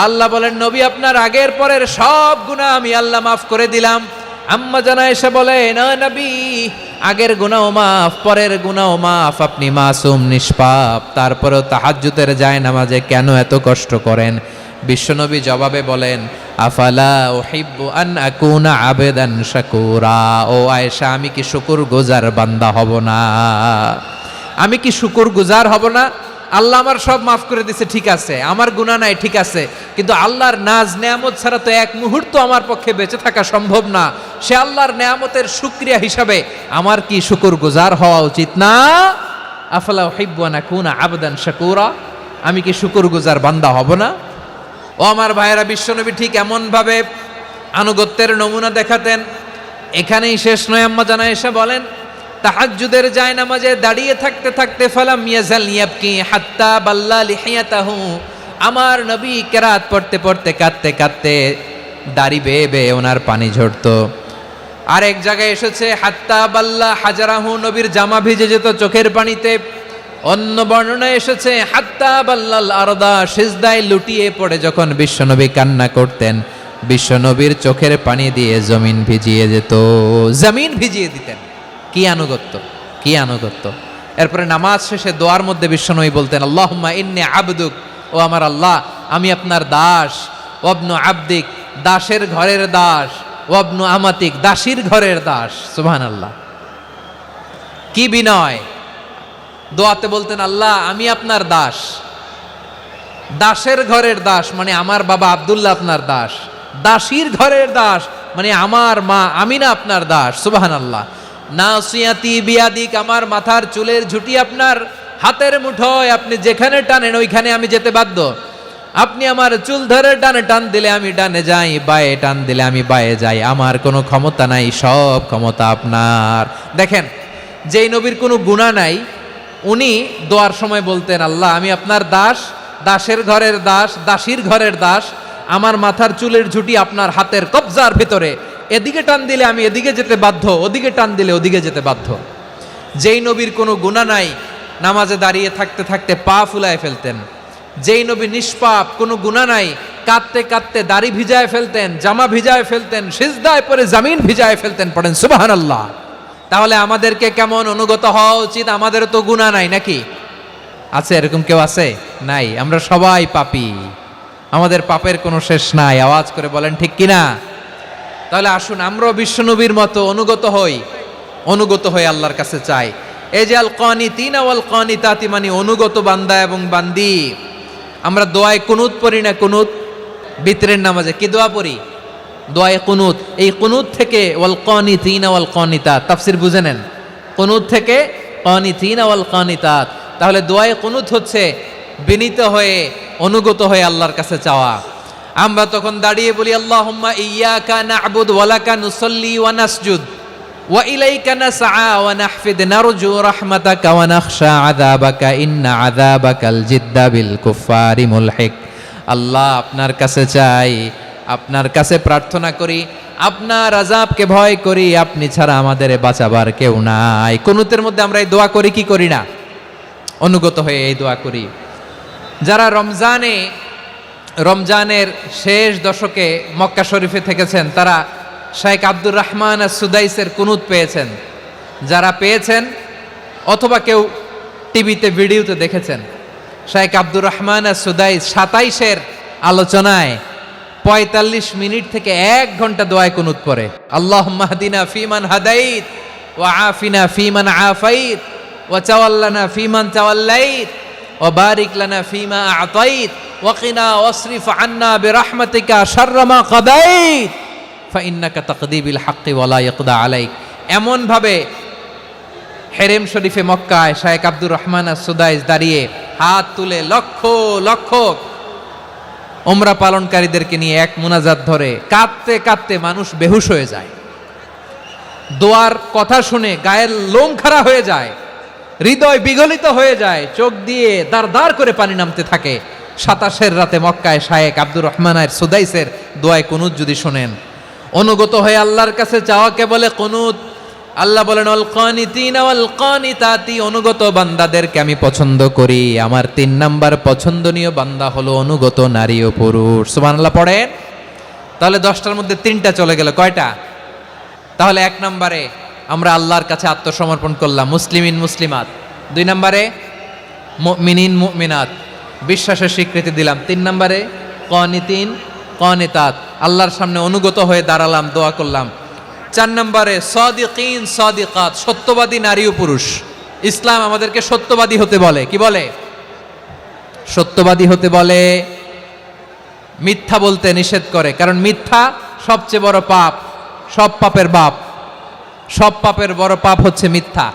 আল্লাহ বলেন, নবী আপনার আগের পরের সব গুনাহ আমি আল্লাহ মাফ করে দিলাম। আম্মা জানা এসে বলে, না নবী, আগের গুনাহ মাফ, পরের গুনাহ মাফ, আপনি মাসুম, নিষ্পাপ, তারপরেও তাহাজ্জুদের জায়নামাজে কেন এত কষ্ট করেন? বিশ্বনবী জবাবে বলেন, আফালা উহিব্বু আন আকুনা আবেদান শাকুরা। ও আয়েশা, আমি কি শুকরগুজার বান্দা হব না? আমি কি শুকরগুজার হব না? আল্লাহ আমার সব মাফ করে দিছে, ঠিক আছে, আমার গুনাহ নাই, ঠিক আছে, কিন্তু আল্লাহর নাজ নেয়ামত ছাড়া তো এক মুহূর্ত আমার পক্ষে বেঁচে থাকা সম্ভব না। সে আল্লাহর নেয়ামতের শুকরিয়া হিসাবে আমার কি শুকরগুজার হওয়া উচিত না? আফালা উহিব্বু আন আকুনা আবদান শাকুরা। আমি কি শুকরগুজার বান্দা হব না? ও আমার ভাইয়েরা, বিশ্বনবী ঠিক এমনভাবে আনুগত্যের নমুনা দেখাতেন। এখানেই শেষ নয়। আম্মা জানা এসে বলেন, তাহাজ্জুদের জায়নামাজে দাঁড়িয়ে থাকতে থাকতে ফালাম ইয়াজাল ইয়াবকি হাত্তা বাল্লা লিহিয়াতাহু। আমার নবী কেরাত পড়তে পড়তে কাঁদতে কাঁদতে দাড়ি বেয়ে বেয়ে ওনার পানি ঝরতো। আরেক জায়গায় এসেছে হাত্তা বাল্লা হাজারাহু, নবীর জামা ভিজে যেত চোখের পানিতে। অন্য বর্ণনায় এসেছে হাত্তা বাল্লাল আরদা, সিজদায় লুটিয়ে পড়ে যখন বিশ্বনবী কান্না করতেন, বিশ্বনবীর চোখের পানি দিয়ে জমিন ভিজিয়ে যেত, জমিন ভিজিয়ে দিতেন। কি আনুগত্য, কি আনুগত্য! এরপরে নামাজ শেষে দোয়ার মধ্যে বিশ্বনবী বলতেন, আল্লাহুম্মা ইন্নী আবদুক, ও আমার আল্লাহ, আমি আপনার দাস। ওয়াবনু আবদিক, দাসের ঘরের দাস। ওয়াবনু আমাতিক, দাসীর ঘরের দাস। সুবহানাল্লাহ, কি বিনয়! দোয়াতে বলতেন, আল্লাহ আমি আপনার দাস। দাসের ঘরের দাস মানে আমার বাবা আব্দুল্লাহ আপনার দাস। দাসীর ঘরের দাস মানে আমার মা আমিনা আপনার দাস। সুবহানাল্লাহ। নাসিয়াতি বিয়াদিক, আমার মাথার চুলের ঝুঁটি আপনার হাতের মুঠোয়, আপনি যেখানে টানেন ওইখানে আমি যেতে বাধ্য। আপনি আমার চুল ধরে ডানে টান দিলে আমি ডানে যাই, বায়ে টান দিলে আমি বায়ে যাই। আমার কোনো ক্ষমতা নাই, সব ক্ষমতা আপনার। দেখেন, যেই নবীর কোনো গুনাহ নাই, উনি দোয়ার সময় বলতেন, আল্লাহ আমি আপনার দাস, দাসের ঘরের দাস, দাসীর ঘরের দাস। আমার মাথার চুলের ঝুঁটি আপনার হাতের কবজার ভিতরে, এদিকে টান দিলে আমি এদিকে যেতে বাধ্য, ওদিকে টান দিলে ওদিকে যেতে বাধ্য। যেই নবীর কোনো গুনাহ নাই, নামাজে দাঁড়িয়ে থাকতে থাকতে পা ফুলায় ফেলতেন। যেই নবী নিষ্পাপ, কোনো গুনাহ নাই, কাঁদতে কাঁদতে দাড়ি ভিজায় ফেলতেন, জামা ভিজায় ফেলতেন, সিজদায় পরে জমিন ভিজায় ফেলতেন। পড়েন সুবহানাল্লাহ। তাহলে আমাদেরকে কেমন অনুগত হওয়া উচিত? আমাদের তো গুনাহ নাই, নাকি আছে? এরকম কেউ আছে? নাই। আমরা সবাই পাপী, আমাদের পাপের কোনো শেষ নাই। আওয়াজ করে বলেন ঠিক কিনা? তাহলে আসুন আমরাও বিশ্বনবীর মতো অনুগত হই, অনুগত হয়ে আল্লাহর কাছে চাই। এই যে আল কানিতিনা ওয়াল কানিতাতি মানে অনুগত বান্দা এবং বান্দি। আমরা দোয়ায় কুনুত পড়ি না? কুনুত বিতরের নামাজে কি দোয়া পড়ি? দোয়ায়ে কুনুত। এই কুনুত থেকে ওয়াল কানিতিনা ওয়াল কানিতাত তাফসীর বুঝে নেন। কুনুত থেকে কানিতিনা ওয়াল কানিতাত, তাহলে দোয়ায়ে কুনুত হচ্ছে বিনীত হয়ে অনুগত হয়ে আল্লাহর কাছে চাওয়া। আমরা তখন দাঁড়িয়ে বলি আল্লাহুম্মা ইয়্যাকা না'বুদু ওয়া লাকা নুসাল্লি ওয়া নাসজুদ ওয়া ইলাইকা নাসআ ওয়া নাহফিদ নারজু রাহমাতাকা ওয়া নাখশা আযাবাকা ইন্না আযাবাকাল জিদ্দা বিল কুফফারি মুলহিক। আল্লাহ, আপনার কাছে চাই, আপনার কাছে প্রার্থনা করি, আপনার আযাবকে ভয় করি, আপনি ছাড়া আমাদের বাঁচাবার কেউ নাই। কুনুতের মধ্যে আমরা এই দোয়া করি কি করি না? অনুগত হয়ে এই দোয়া করি। যারা রমজানের শেষ দশকে মক্কা শরীফে থেকেছেন তারা শেখ আব্দুর রহমান সুদাইসের কুনুত পেয়েছেন। যারা পেয়েছেন অথবা কেউ টিভিতে ভিডিওতে দেখেছেন, শেখ আব্দুর রহমান সুদাইস 27-এর আলোচনায় 45 মিনিট থেকে 1 ঘন্টা দোয়ায় কুনুত পড়ে। আল্লাহুম্মা হদিনা ফিমান হাদাইত ওয়া আফিনা ফিমান আফাইত ওয়া তাওয়াল্লানা ফিমান তাওয়াল্লাইত ওয়া বারিক লানা ফিমা আ'তাইত ওয়া কিনা ওয়াসরিফ আন্না বিরহমাতিকা শাররা মা কাদাইত ফাইন্নাকা তাকদি বিল হাক্কি ওয়া লা ইয়াকদা আলাইক। এমন ভাবে হেরেম শরীফে মক্কায় শেখ আব্দুর রহমান সুদাইস দাঁড়িয়ে হাত তুলে লক্ষ লক্ষ উমরা পালনকারীদেরকে নিয়ে এক মুনাজাত ধরে কাঁদতে কাঁদতে মানুষ বেহুশ হয়ে যায়। দোয়ার কথা শুনে গায়ের লোম খাড়া হয়ে যায়, হৃদয় বিগলিত হয়ে যায়, চোখ দিয়ে দাঁড় দাঁড় করে পানি নামতে থাকে। 27-এর রাতে মক্কায় শেখ আব্দুর রহমান সুদাইসের দোয়ায় কুনুত যদি শোনেন, অনুগত হয়ে আল্লাহর কাছে চাওয়াকে বলে কুনুত। আল্লাহ বলেন আল কানিতিনা ওয়াল কানিতাতি, অনুগত বান্দাদেরকে আমি পছন্দ করি। আমার 3 নাম্বার পছন্দনীয় বান্দা হলো অনুগত নারী ও পুরুষ। সুবহানাল্লাহ পড়েন। তাহলে 10টার মধ্যে 3টা চলে গেল, কয়টা? তাহলে 1 নম্বরে আমরা আল্লাহর কাছে আত্মসমর্পণ করলাম, মুসলিমিন মুসলিমাত। 2 নম্বরে মুমিনিন মুমিনাত, বিশ্বাসের স্বীকৃতি দিলাম। 3 নম্বরে কানিতিন কানিতাত, আল্লাহর সামনে অনুগত হয়ে দাঁড়ালাম, দোয়া করলাম। 4 নম্বরে সাদিকিন সাদিকাত, সত্যবাদী নারী ও পুরুষ। ইসলাম আমাদেরকে সত্যবাদী হতে বলে। কি বলে? সত্যবাদী হতে বলে, মিথ্যা বলতে নিষেধ করে। কারণ মিথ্যা সবচেয়ে বড় পাপ, সব পাপের বাপ। সব পাপের বড় পাপ হচ্ছে মিথ্যা।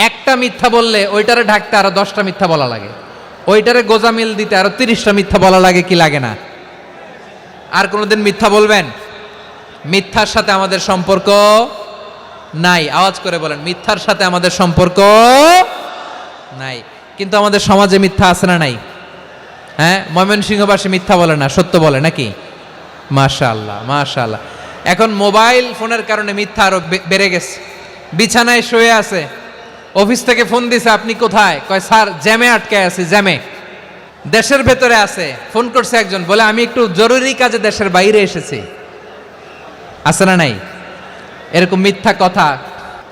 একটা মিথ্যা বললে ওইটারে ঢাকতে আরো 10টা মিথ্যা বলা লাগে, ওইটারে গোজামিল দিতে আরো 30টা মিথ্যা বলা লাগে, কি লাগে না? আর কোনোদিন মিথ্যা বলবেন? মিথ্যার সাথে আমাদের সম্পর্ক নাই। আওয়াজ করে বলেন, মিথ্যার সাথে আমাদের সম্পর্ক নাই। কিন্তু আমাদের সমাজে মিথ্যা আছে না নাই? হ্যাঁ, ময়মনসিংহবাসী মিথ্যা বলে না, সত্য বলে নাকি? মাশাআল্লাহ মাশাআল্লাহ। এখন মোবাইল ফোনের কারণে মিথ্যা আরো বেড়ে গেছে। বিছানায় শুয়ে আছে, অফিস থেকে ফোন দিছে, আপনি কোথায়? কয় স্যার জ্যামে আটকে আছি, জ্যামে। দেশের ভেতরে আছে, ফোন করছে একজন, বলে আমি একটু জরুরি কাজে দেশের বাইরে এসেছি। আছে না নাই? এরকম মিথ্যা কথা,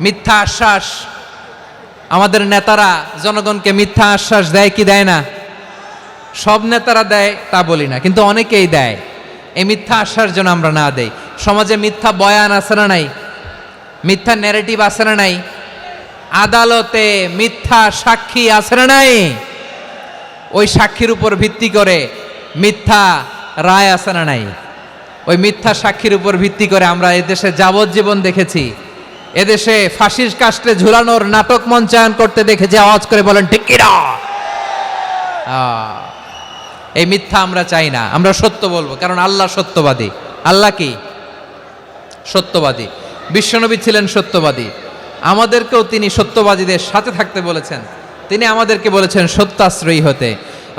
মিথ্যা আশ্বাস। আমাদের নেতারা জনগণকে মিথ্যা আশ্বাস দেয় কি দেয় না? সব নেতারা দেয় তা বলি না, কিন্তু অনেকেই দেয়। এই মিথ্যা আশ্বাস যেন আমরা না দেই। সমাজে মিথ্যা বয়ান আছে না নাই? মিথ্যা ন্যারেটিভ আছে না নাই? আদালতে মিথ্যা সাক্ষী আছে না নাই? ওই সাক্ষীর উপর ভিত্তি করে মিথ্যা রায় আছে না নাই? ওই মিথ্যা সাক্ষীর উপর ভিত্তি করে আমরা এদেশে যাবজ্জীবন দেখেছি, এদেশে ফাঁসির কাস্টে ঝুলানোর নাটক মঞ্চায়ন করতে দেখেছি। আওয়াজ করে বলেন ঠিক কি না? এই মিথ্যা আমরা চাই না, আমরা সত্য বলবো, কারণ আল্লাহ সত্যবাদী। আল্লাহ কি? সত্যবাদী। বিশ্বনবী ছিলেন সত্যবাদী, আমাদেরকেও তিনি সত্যবাদীদের সাথে থাকতে বলেছেন। তিনি আমাদেরকে বলেছেন সত্যাশ্রয়ী হতে।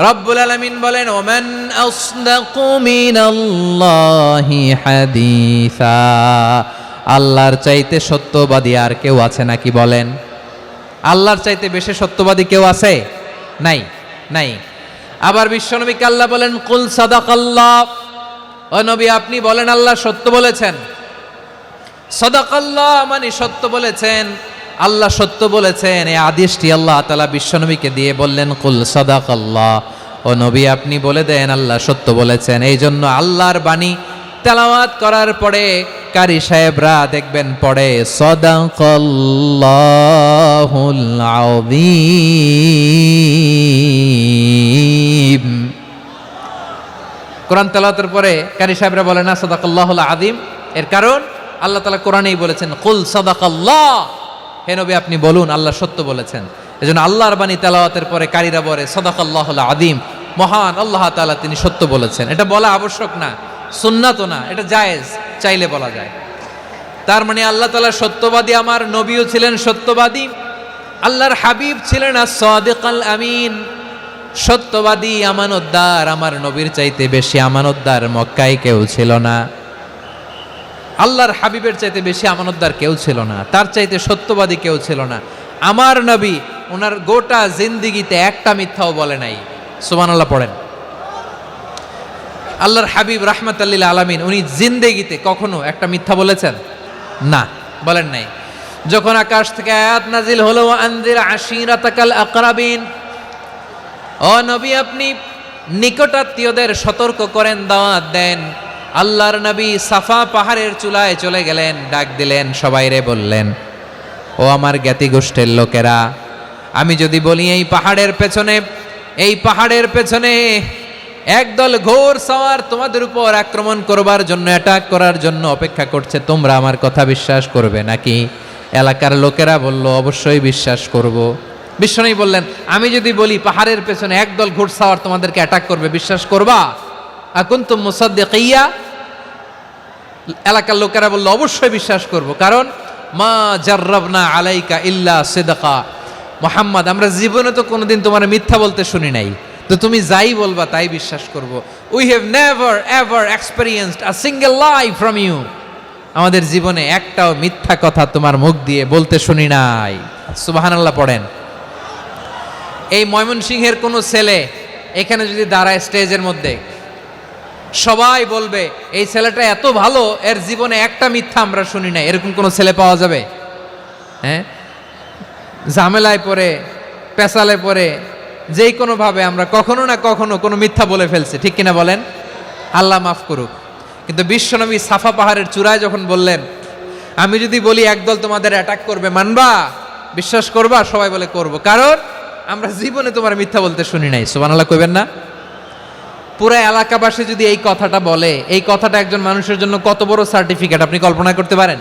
রব্বুল আলামিন বলেন ওমান আসদাকু মিনাল্লাহি হাদিসা, আল্লাহর চাইতে সত্যবাদী আর কেউ আছে নাকি বলেন? আল্লাহর চাইতে বেশি সত্যবাদী কেউ আছে? নাই, নাই। আবার বিশ্বনবীকে আল্লাহ বলেন কুল সাদাকাল্লাহ, ও নবী আপনি বলেন আল্লাহ সত্য বলেছেন। সাদাকাল্লাহ মানে সত্য বলেছেন, আল্লাহ সত্য বলেছেন। এই আদেশটি আল্লাহ তাআলা বিশ্বনবীকে দিয়ে বললেন কুল সাদাকাল্লাহ, ও নবী আপনি বলে দেন আল্লাহ সত্য বলেছেন। এই জন্য আল্লাহর বাণী তেলাওয়াত করার পরে কারি সাহেবরা দেখবেন পড়ে সাদাকাল্লাহুল আযীম। কোরআন তেলাওয়াতের পরে কারি সাহেবরা বলে না সাদাকাল্লাহুল আযীম, এর কারণ আল্লাহ তাআলা কোরআনেই বলেছেন কুল সাদাকাল্লাহ, হে নবী আপনি বলুন আল্লাহ সত্য বলেছেন। এজন্য আল্লাহর বাণী তেলাওয়াতের পরে কারীরা বলে সাদাকাল্লাহুল আযীম, মহান আল্লাহ তাআলা তিনি সত্য বলেছেন। এটা বলা আবশ্যক না, সুন্নাতও না, এটা জায়েজ, চাইলে বলা যায়। তার মানে আল্লাহ তাআলা সত্যবাদী, আমার নবীও ছিলেন সত্যবাদী, আল্লাহর হাবিব ছিলেন as-সাদিকাল আমিন, সত্যবাদী আমানতদার। আমার নবীর চাইতে বেশি আমানতদার মক্কায় কেউ ছিল না, আল্লাহর হাবিবের চাইতে বেশি আমানতদার কেউ ছিল না, তার চাইতে সত্যবাদী কেউ ছিল না। আমার নবী ওনার গোটা জিন্দিগিতে একটা মিথ্যাও বলে নাই। সুবহানাল্লাহ পড়েন। আল্লাহর হাবিব রাহমাতাল লিল আলামিন উনি জিন্দেগিতে কখনো একটা মিথ্যা বলেছেন? না, বলেন নাই। যখন আকাশ থেকে আয়াত নাজিল হলো ওয়া আনজির আশিরাতাকাল আকরাবিন, ও নবী আপনি নিকটাত্মীয়দের সতর্ক করেন, দাওয়াত দেন। আল্লাহর নবী সাফা পাহাড়ের চূড়ায় চলে গেলেন, ডাক দিলেন, সবাইরে বললেন, ও আমার জ্ঞাতি গোষ্ঠীর লোকেরা, আমি যদি বলি এই পাহাড়ের পেছনে একদল ঘোর সওয়ার তোমাদের উপর আক্রমণ করবার জন্য, অ্যাটাক করার জন্য অপেক্ষা করছে, তোমরা আমার কথা বিশ্বাস করবে নাকি? এলাকার লোকেরা বলল, অবশ্যই বিশ্বাস করব। বিশ্বনবী বললেন, আমি যদি বলি পাহাড়ের পেছনে একদল ঘোর সওয়ার তোমাদেরকে অ্যাটাক করবে, বিশ্বাস করবা? আকুনতুম মুসাদ্দিকিয়া? এলাকার লোকেরা বলল, অবশ্যই বিশ্বাস করব, কারণ মা জাররাবনা আলাইকা ইল্লা সিদকা, মুহাম্মদ আমরা জীবনে তো কোনোদিন তোমার মিথ্যা বলতে শুনি নাই, তো তুমি যাই বলবা তাই বিশ্বাস করব। We have never ever experienced a single lie from you, আমাদের জীবনে একটাও মিথ্যা কথা তোমার মুখ দিয়ে বলতে শুনি নাই। সুবহানাল্লাহ পড়েন। এই ময়মনসিংহের কোনো ছেলে এখানে যদি দাঁড়ায় স্টেজের মধ্যে, সবাই বলবে এই ছেলেটা এত ভালো, এর জীবনে একটা মিথ্যা আমরা শুনি নাই, এরকম কোনো ছেলে পাওয়া যাবে? হ্যাঁ, ঝামেলায় পড়ে, পেশালে পড়ে, যেই কোনোভাবে আমরা কখনো না কখনো কোনো মিথ্যা বলে ফেলছি, ঠিক কিনা বলেন? আল্লাহ মাফ করুক। কিন্তু বিশ্বনবী সাফা পাহাড়ের চূড়ায় যখন বললেন, আমি যদি বলি একদল তোমাদের অ্যাটাক করবে, মানবা, বিশ্বাস করবা? সবাই বলে করব, কারণ আমরা জীবনে তোমার মিথ্যা বলতে শুনি নাই। সুবহানাল্লাহ কইবেন না? পুরো এলাকাবাসী যদি এই কথাটা বলে, এই কথাটা একজন মানুষের জন্য কত বড় সার্টিফিকেট আপনি কল্পনা করতে পারেন?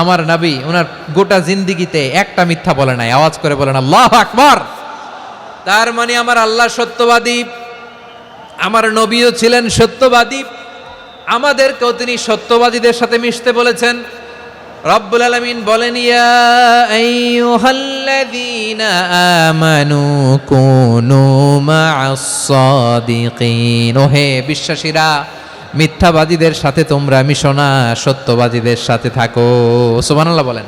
আমার নবী ওনার গোটা জিন্দিগিতে একটা মিথ্যা বলে নাই। আওয়াজ করে বলেন আল্লাহু আকবার। তার মানে আমার আল্লাহ সত্যবাদী, আমার নবীও ছিলেন সত্যবাদী, আমাদেরকেও তিনি সত্যবাদীদের সাথে মিশতে বলেছেন। রব্বুল আলামিন বলেন, ইয়া আইয়ুহাল্লাযীনা আমানু কুনু মা'আস সাদিকিন, ওহে বিশ্বাসীরা, মিথ্যাবাদীদের সাথে তোমরা মিশো না, সত্যবাদীদের সাথে থাকো। সুবহানাল্লাহ বলেন।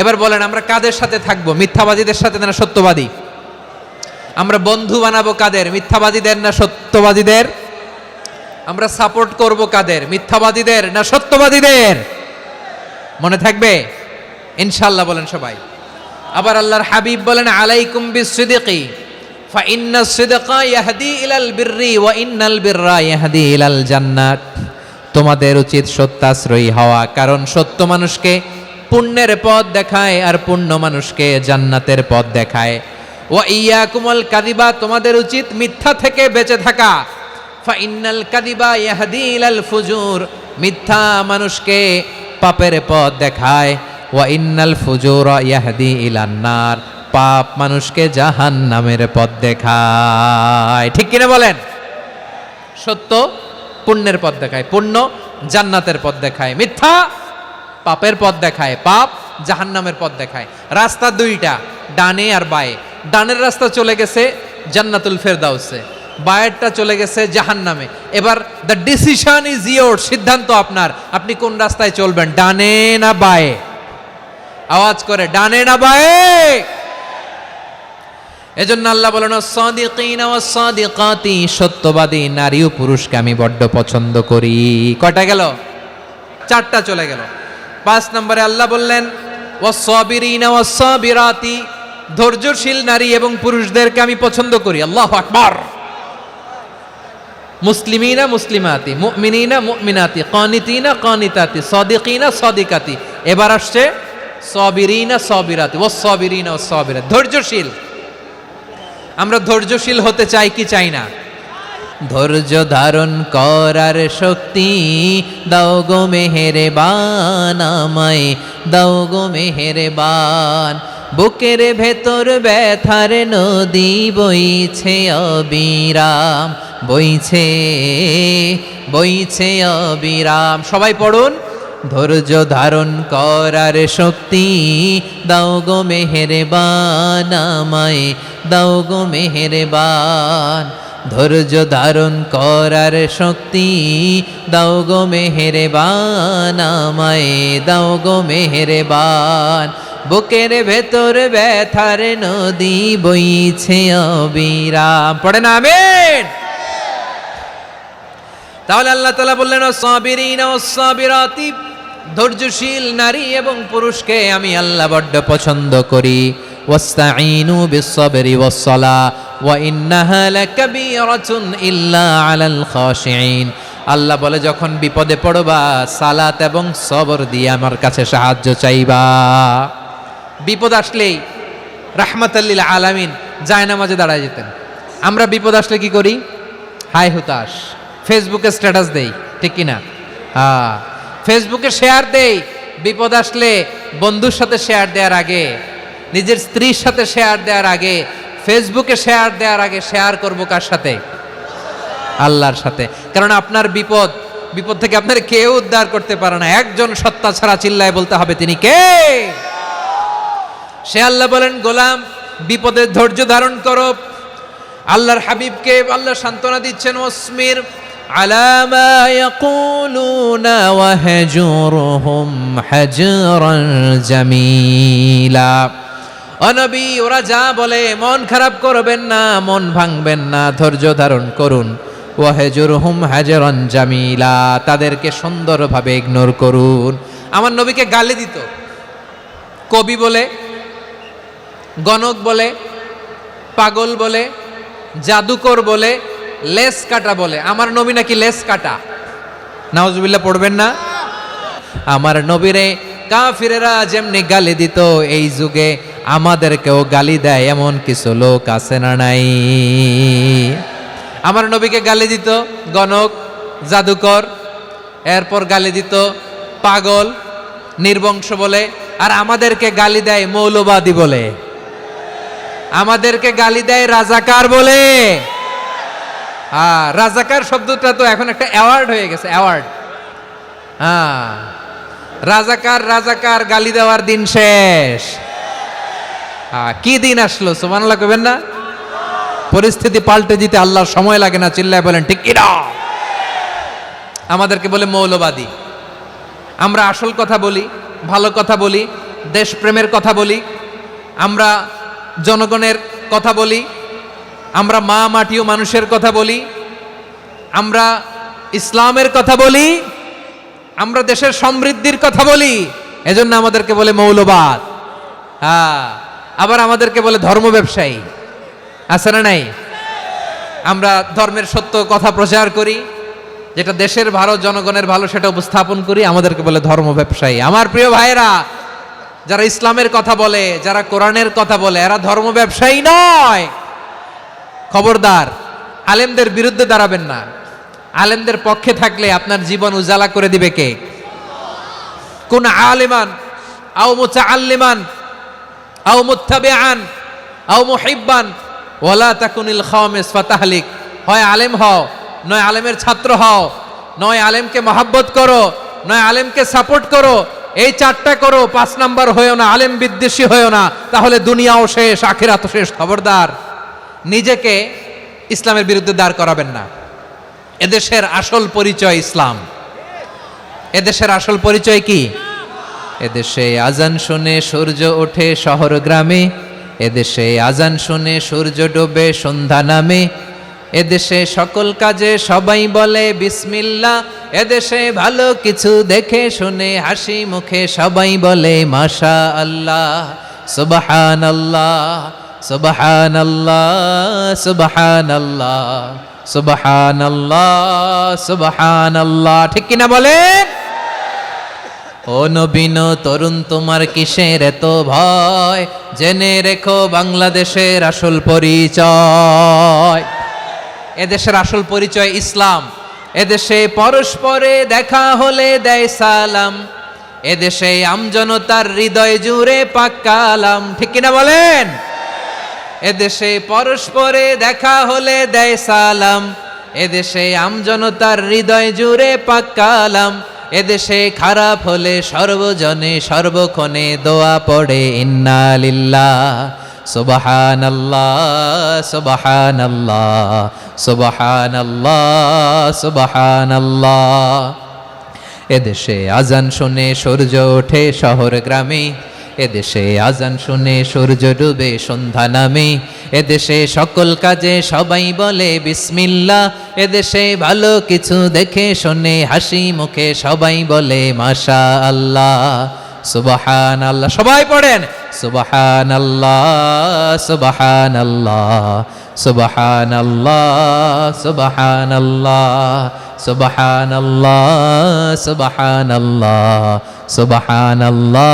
এবার বলেন, আমরা কাদের সাথে থাকবো? মিথ্যাবাদীদের সাথে না সত্যবাদী? আমরা বন্ধু বানাবো কাদের? মিথ্যাবাদীদের না সত্যবাদীদের? আমরা সাপোর্ট করব কাদের? মিথ্যাবাদীদের না সত্যবাদীদের? মনে থাকবে ইনশাআল্লাহ, বলেন সবাই। আবার আল্লাহর হাবিব বলেন, আলাইকুম বিসসিদকি ফা ইন্নাস সিদকা ইয়াহদি ইলাল বিররি ওয়া ইন্নাল বিররা ইয়াহদি ইলাল জান্নাত। তোমাদের উচিত সত্যাশ্রয়ী হওয়া, কারণ সত্য মানুষকে পুণ্যের পথ দেখায় আর পুণ্য মানুষকে জান্নাতের পথ দেখায়। ওয়া ইয়াকুমুল কাযিবা, তোমাদের উচিত মিথ্যা থেকে বেঁচে থাকা। ফা ইন্নাল কাযিবা ইয়াহদি ইলাল ফুজুর, মিথ্যা মানুষকে পাপের পথ দেখায়। ওয়া ইন্নাল ফুজুরা ইয়াহদি ইলান নার, পাপ মানুষকে জাহান্নামের পথ দেখায়। ঠিক কিনা বলেন? সত্য পুণ্যের পথ দেখায়, পুণ্য জান্নাতের পথ দেখায়, মিথ্যা পাপের পথ দেখায়, পাপ জাহান্নামের পথ দেখায়। রাস্তা দুইটা, ডানে আর বায়ে। ডানের রাস্তা চলে গেছে জান্নাতুল ফেরদাউসে, বায়েরটা চলে গেছে জাহান্নামে। এবার দ্য ডিসিশন ইজ ইয়োর, সিদ্ধান্ত আপনার, আপনি কোন রাস্তায় চলবেন, ডানে না বায়ে? আওয়াজ করে, ডানে না বায়ে? এজন্য আল্লাহ বলেন, সাদিকিনা ওয়াস সাদিকাতি, সত্যবাদী নারী ও পুরুষকে আমি বড্ড পছন্দ করি। কয়টা গেল? চারটা চলে গেল। 5 নম্বরে আল্লাহ বললেন, ওয়াস সাবিরিনা ওয়াস সাবিরাতি, ধৈর্যশীল নারী এবং পুরুষদেরকে আমি পছন্দ করি। আল্লাহু আকবার। মুসলিমিনা মুসলিমাতি, মুমিনিনা মুমিনাতি, কানিতিনা কানিতাতি, সাদিকিনা সাদিকাতি। এবার আসছে সাবিরিনা সাবিরাতি, ওয়াস সাবিরিনা ওয়াস সাবিরাত, ধৈর্যশীল। আমরা ধৈর্যশীল হতে চাই কি চাই না? ধৈর্য ধারণ করার শক্তি দাও গো মেহেরবান, আমায় দাও গো মেহেরবান। বুকের ভেতর ব্যথার নদী বইছে অবিরাম, বইছে বইছে অবিরাম। সবাই পড়ুন, ধৈর্য ধারণ করার শক্তি দাও গো মেহেরবান, আমায় দাও গো মেহেরবান। ধৈর্য ধারণ করার শক্তি দাও গো মেহেরবান, আমায় দাও গো মেহেরবান। বুকের ভেতর ব্যথার নদী বইছে অবিরাম। পড়েন আমিন। তাহলে আল্লাহ তাআলা বললেন সাবিরিনা ওয়াস-সাবিরাতি, ধৈর্যশীল নারী এবং পুরুষকে আমি আল্লাহ বড্ড পছন্দ করি। ওয়াস্তাঈনু বিস-সাবরি ওয়াস-সালাহ ওয়া ইন্নাহা লাকাবীরাতুন ইল্লা আলাল খাশিঈন। আল্লাহ বলে যখন বিপদে পড়বা সালাত এবং সবর দিয়ে আমার কাছে সাহায্য চাইবা। বিপদ আসলেই রাহমাতাল লিল আলামিন জায়নামাজে দাঁড়ায় যেতেন। আমরা বিপদ আসলে কি করি? হায় হুতাশ, ফেসবুকে স্ট্যাটাস দেই, ঠিক কিনা? হ্যাঁ, ফেসবুকে শেয়ার দেই। বিপদ আসলে বন্ধুর সাথে শেয়ার দেওয়ার আগে, নিজের স্ত্রীর সাথে শেয়ার দেওয়ার আগে, ফেসবুকে শেয়ার দেওয়ার আগে শেয়ার করবো কার সাথে? আল্লাহর সাথে। কারণ আপনার বিপদ, বিপদ থেকে আপনার কেউ উদ্ধার করতে পারে না, একজন সত্তা ছাড়া। চিল্লায় বলতে হবে তিনি কে? সে আল্লাহ বলেন, গোলাম বিপদে ধৈর্য ধারণ করো। আল্লাহর হাবিবকে আল্লাহ সান্ত্বনা দিচ্ছেন, ওয়াসমির আলা মা ইয়াকুলুনা ওয়াহজুরহুম হাজরান জামিলা। ও নবী, ওরা যা বলে মন খারাপ করবেন না, মন ভাঙবেন না, ধৈর্য ধারণ করুন। ওয়াহজুরহুম হাজরান জামিলা, তাদেরকে সুন্দরভাবে ইগনোর করুন। আমার নবীকে গালি দিত কবি বলে, গণক বলে, পাগল বলে, জাদুকর বলে, লেস কাটা বলে। আমার নবী নাকি লেস কাটা? নাউজুবিল্লাহ পড়বেন না? আমার নবীরে কাফিরেরা যেমনি গালি দিত, এই যুগে আমাদেরকেও গালি দেয় এমন কিছু লোক আছে না নাই? আমার নবীকে গালি দিত গণক, জাদুকর, এরপর গালি দিত পাগল, নির্বংশ বলে, আর আমাদেরকে গালি দেয় মৌলবাদী বলে, আমাদেরকে গালি দেয় রাজাকার বলে। রাজাকার শব্দটা তো এখন একটা অ্যাওয়ার্ড হয়ে গেছে, অ্যাওয়ার্ড। রাজাকার রাজাকার গালি দেওয়ার দিন শেষ। কি দিন আসলো, সুবহানাল্লাহ কইবেন না? পরিস্থিতি পাল্টে দিতে আল্লাহর সময় লাগে না, চিল্লায় বলেন ঠিক কিনা? আমাদেরকে বলে মৌলবাদী। আমরা আসল কথা বলি, ভালো কথা বলি, দেশপ্রেমের কথা বলি, আমরা জনগণের কথা বলি, আমরা মা মাটি ও মানুষের কথা বলি, আমরা ইসলামের কথা বলি, আমরা দেশের সমৃদ্ধির কথা বলি, এজন্য আমাদেরকে বলে মৌলবাদ। আবার আমাদেরকে বলে ধর্ম ব্যবসায়ী, আছে না নাই? আমরা ধর্মের সত্য কথা প্রচার করি, যেটা দেশের ভালো, জনগণের ভালো, সেটা উপস্থাপন করি, আমাদেরকে বলে ধর্ম ব্যবসায়ী। আমার প্রিয় ভাইরা, যারা ইসলামের কথা বলে, যারা কোরআনের কথা বলে, এরা ধর্ম ব্যবসায়ী নয়। খবরদার, আলেমদের বিরুদ্ধে দাঁড়াবেন না। আলেমদের পক্ষে থাকলে আপনার জীবন উজালা করে দিবে কে? কোন আলিমান আও মুতাআল্লিমান আও মুত্তাবিআন আও মুহিব্বান ওয়ালা তাকুনিল খামিস ফাতাহলিক। হয় আলেম হও, নয় আলেমের ছাত্র হও, নয় আলেমকে মহাব্বত করো, নয় আলেমকে সাপোর্ট করো। এই চারটা করো, 5 নাম্বার হয়েও না, আলেম বিদ্বেষী হয়েও না, তাহলে দুনিয়াও শেষ, আখিরাতও শেষ। খবরদার, নিজেকে ইসলামের বিরুদ্ধে দাঁড় করাবেন না। এদেশের আসল পরিচয় ইসলাম। এদেশের আসল পরিচয় কি? এদেশে আজান শুনে সূর্য ওঠে শহর গ্রামে, এদেশে আজান শুনে সূর্য ডোবে সন্ধ্যা নামে, এদেশে সকল কাজে সবাই বলে বিসমিল্লাহ, এদেশে ভালো কিছু দেখে শুনে হাসি মুখে সবাই বলে মাশা আল্লাহ, সুবহানাল্লাহ, সুবহানাল্লাহ, সুবহানাল্লাহ, সুবহানাল্লাহ সুবহানাল্লাহ, ঠিক কিনা বলেন? ও নবীন তরুণ, তোমার কিসের এত ভয়? জেনে রেখো বাংলাদেশের আসল পরিচয়। এদেশের আসল পরিচয় ইসলাম। এদেশে পরস্পরে দেখা হলে দেয় সালাম, এদেশে আমজনতার হৃদয় জুড়ে পাক কালাম, ঠিক কিনা বলেন? এদেশে পরস্পরে দেখা হলে দেয় সালাম, এদেশে আমজনতার হৃদয় জুড়ে পাক কালাম, এদেশে খারাপ হলে সর্বজনে সর্বক্ষণে দোয়া পড়ে ইন্না লিল্লাহ সুবহানাল্লাহ সুবহানাল্লাহ সুবহানাল্লাহ সুবহানাল্লাহ। এদেশে আজান শুনে সূর্য ওঠে শহর গ্রামে, এদেশে আজান শুনে সূর্য ডুবে সন্ধ্যা নামে, এদেশে সকল কাজে সবাই বলে বিসমিল্লাহ, এদেশে ভালো কিছু দেখে শুনে হাসি মুখে সবাই বলে মাশা আল্লাহ সুবহানাল্লাহ। সবাই পড়েন সুবহানাল্লাহ সুবহানাল্লাহ সুবহানাল্লাহ সুবহানাল্লাহ সুবহানাল্লাহ সুবহানাল্লাহ সুবহানাল্লাহ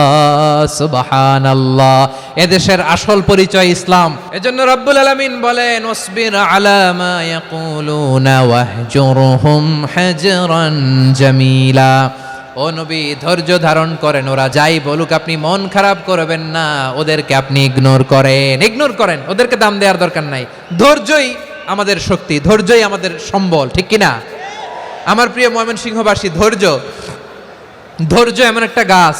সুবহানাল্লাহ। এদেশের আসল পরিচয় ইসলাম। এজন্য রব্বুল আলামিন বলেন ওয়াসবির আলা মা ইয়াকুলুনা ওয়াহজুরহুম হাজরান জামিলা। ও নবী, ধৈর্য ধারণ করেন, ওরা যাই বলুক আপনি মন খারাপ করবেন না, ওদেরকে আপনি ইগনোর করেন, ওদেরকে দাম দেওয়ার দরকার নাই। ধৈর্যই আমাদের শক্তি, ধৈর্যই আমাদের সম্বল, ঠিক কিনা? আমার প্রিয় ময়মনসিংহবাসী, ধৈর্য এমন একটা গাছ,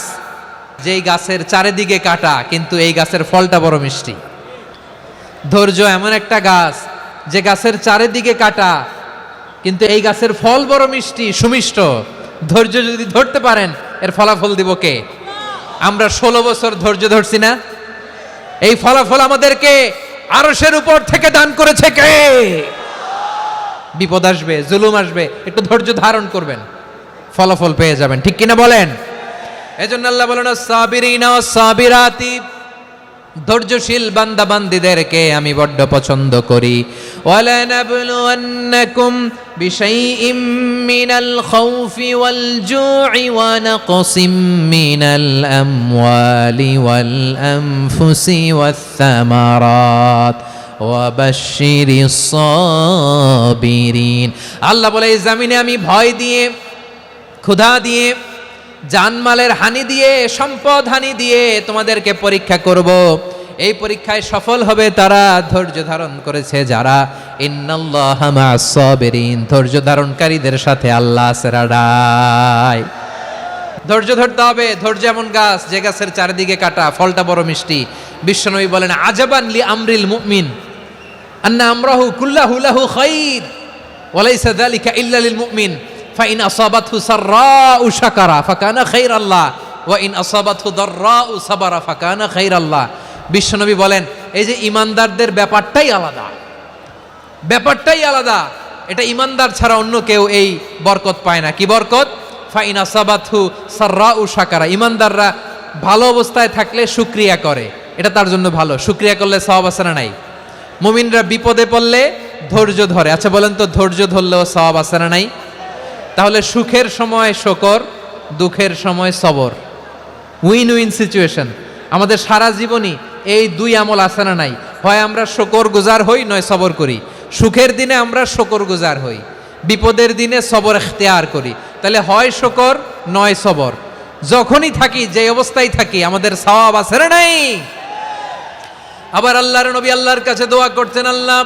যেই গাছের চারিদিকে কাটা কিন্তু এই গাছের ফলটা বড় মিষ্টি। ধৈর্য এমন একটা গাছ, যে গাছের চারিদিকে কাটা কিন্তু এই গাছের ফল বড় মিষ্টি সুমিষ্ট। ধৈর্য যদি ধরতে পারেন, এর ফলাফল দিব কে? আমরা 16 বছর ধৈর্য ধরছি না? এই ফলাফল আমাদেরকে আরশের উপর থেকে দান করেছে কে? বিপদ আসবে, জুলুম আসবে, একটু ধৈর্য ধারণ করবেন, ফলাফল পেয়ে যাবেন, ঠিক কিনা বলেন? এজন্য আল্লাহ বলেন সাবিরিনা ওয়াস সাবিরাতি, ধৈর্যশীল বান্দা বান্দীদেরকে আমি বড্ড পছন্দ করি। ওয়ালা নাবলুওয়ান্নাকুম বিশাইইম মিনাল খাউফি ওয়াল জু'i ওয়া নাকসিম মিনাল আমওয়ালি ওয়াল আনফুসি ওয়াস সামারাত ওয়া বাশশিরিস সাবিরিন। আল্লাহ বলে এই জমিনে আমি ভয় দিয়ে, ক্ষুধা দিয়ে, জানমালের হানি দিয়ে, সম্পদ হানি দিয়ে তোমাদেরকে পরীক্ষা করব। এই পরীক্ষায় সফল হবে তারা ধৈর্য ধারণ করেছে যারা। ইন্নাল্লাহা মা'আস সাবিরিন, ধৈর্য ধারণকারীদের সাথে আল্লাহ আছে রাডাই। ধৈর্য ধরতে হবে। ধৈর্য এমন গাছ, যে গাছের চারিদিকে কাটা, ফলটা বড় মিষ্টি। বিশ্বনবী বলেন আজাবান লি আমরিল মুমিন আন্না আমরাহু কুল্লাহু লাহু খাইর ওয়া লাইসা যালিকা ইল্লা লিল মুমিন ফাইন আসাবাতহু সাররাউ শাকারা ফাকানা খাইরাল্লাহ ওয়া ইন আসাবাতহু দাররাউ সাবারা ফাকানা খাইরাল্লাহ। বিশ্বনবী বলেন এই যে ইমানদারদের ব্যাপারটাই আলাদা, ব্যাপারটাই আলাদা। এটা ইমানদার ছাড়া অন্য কেউ এই বরকত পায় না। কি বরকত? ফাইন আসাবাতহু সাররাউ শাকারা। ইমানদাররা ভালো অবস্থায় থাকলে শুকরিয়া করে, এটা তার জন্য ভালো। শুকরিয়া করলে সওয়াব আছে না নাই? মুমিনরা বিপদে পড়লে ধৈর্য ধরে। আচ্ছা বলেন তো, ধৈর্য ধরলেও সওয়াব আছে না নাই? তাহলে সুখের সময় শুকর, দুঃখের সময় সবর, উইন উইন সিচুয়েশন। আমাদের সারা জীবনই এই দুই আমল আছে না নাই? হয় আমরা শুকর গুজার হই, নয় সবর করি। সুখের দিনে আমরা শুকর গুজার হই, বিপদের দিনে সবর ইখতিয়ার করি। তাহলে হয় শুকর নয় সবর। যখনই থাকি, যে অবস্থায় থাকি, আমাদের সওয়াব আছে না নাই? আবার আল্লাহর নবী আল্লাহর কাছে দোয়া করতেন, আল্লাহ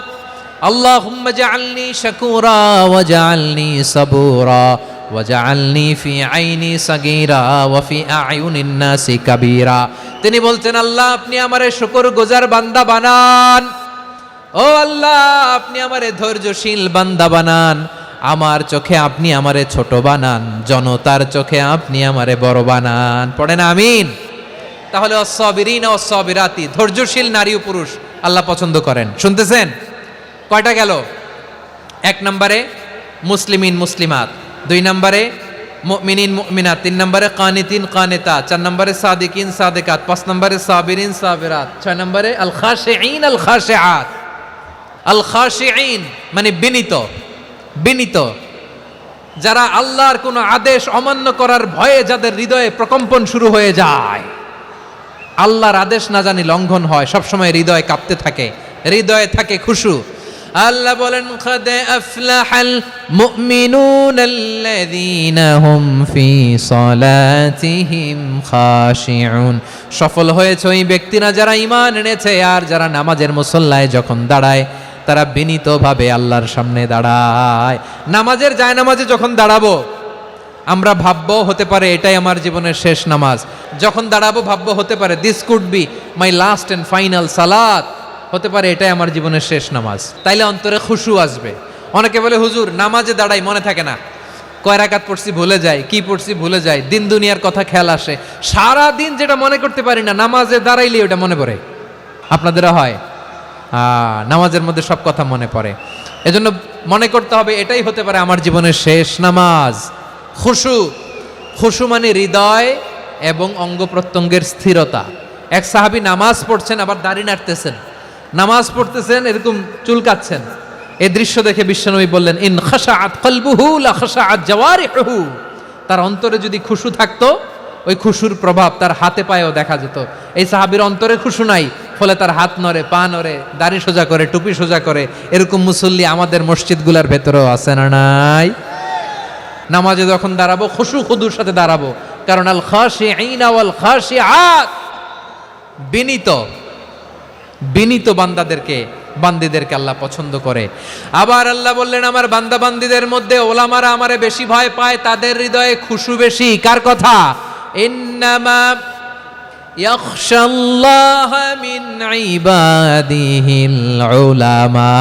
আল্লাহুম্মা জাআলনি শাকুরা ওয়া জাআলনি সাবুরা ওয়া জাআলনি ফি আইনি সাগীরা ওয়া ফি আ'য়ুনিন নাসি কাবীরা। তিনি বলতেন আল্লাহ আপনি আমারে শুকরগুজার বান্দা বানান, ও আল্লাহ আপনি আমারে ধৈর্যশীল বান্দা বানান, আমার চোখে আপনি আমারে ছোট বানান, জনতার চোখে আপনি আমারে বড় বানান। পড়েন আমিন। তাহলে আস-সাবিরিনা ওয়াস-সাবিরাতি, ধৈর্যশীল নারী ও পুরুষ আল্লাহ পছন্দ করেন। শুনতেছেন? কয়টা গেল? 1 নম্বরে মুসলিমিন মুসলিমাত, 2 নম্বরে মুমিনিন মুমিনাত, 3 নম্বরে কানিতিন কানিতাত, 4 নম্বরে সাদিকিন সাদিকাত, 5 নম্বরে সাবিরিন সাবিরাত, 6 নম্বরে আল খাশিঈন আল খাশিআত। আল খাশিঈন মানে বিনীত, বিনীত, যারা আল্লাহর কোনো আদেশ অমান্য করার ভয়ে যাদের হৃদয়ে প্রকম্পন শুরু হয়ে যায়, আল্লাহর আদেশ না জানি লঙ্ঘন হয়, সবসময় হৃদয় কাঁপতে থাকে, হৃদয়ে থাকে খুশু। আল্লাহ বলেন কাদ আফলাহাল মুমিনুনাল্লাযীনা হুম ফি সালাতিহিম খাশিউন, সফল হয়েছে ওই ব্যক্তিরা যারা ঈমান এনেছে আর যারা নামাজের মুসল্লায় যখন দাঁড়ায় তারা বিনীতভাবে আল্লাহর সামনে দাঁড়ায়। নামাজের জায়নামাজে যখন দাঁড়াবো আমরা ভাববো হতে পারে এটাই আমার জীবনের শেষ নামাজ, যখন দাঁড়াবো ভাববো হতে পারে this could be my last and final সালাত, হতে পারে এটাই আমার জীবনের শেষ নামাজ। তাইলে অন্তরে খুশু আসবে। অনেকে বলে হুজুর নামাজে দাঁড়াই মনে থাকে না, কয় রাকাত পড়ছি ভুলে যাই, কি পড়ছি ভুলে যাই, দিন দুনিয়ার কথা খেয়াল আসে, সারা দিন যেটা মনে করতে পারি না নামাজে দাঁড়াইলে ওটা মনে পড়ে। আপনাদেরও হয়? নামাজের মধ্যে সব কথা মনে পড়ে। এজন্য মনে করতে হবে এটাই হতে পারে আমার জীবনের শেষ নামাজ। খুশু, খুশু মানে হৃদয় এবং অঙ্গ প্রত্যঙ্গের স্থিরতা। এক সাহাবী নামাজ পড়ছেন আবার দাড়ি নাড়তেছেন, নামাজ পড়তেছেন এরকম চুলকাচ্ছেন। এই দৃশ্য দেখে বিশ্বনবী বললেন ইন খাশাআত কলবুহু লা খাশাআত জাওয়ারিহু, তার অন্তরে যদি খুশু থাকতো ওই খুশুর প্রভাব তার হাতে পায়েও দেখা যেত। এই সাহাবীর অন্তরে খুশু নাই, ফলে তার হাত নড়ে, পা নড়ে, দাড়ি সোজা করে, টুপি সোজা করে। এরকম মুসল্লি আমাদের মসজিদগুলোর ভেতরেও আছে না নাই? নামাজে যখন দাঁড়াবো খুশু খুদুর সাথে দাঁড়াবো, কারণ আল খাশিঈনা ওয়াল খাশিআত, বিনীত, বিনীত বান্দিদেরকে আল্লাহ পছন্দ করে। আবার আল্লাহ বললেন আমার বান্দা বান্দিদের মধ্যে ওলামারা আমারে বেশি ভয় পায়, তাদের হৃদয়ে খুশু বেশি। কার কথা? ইন্নামা ইয়াখশাল্লাহ মিন ইবাদিহিল উলামা,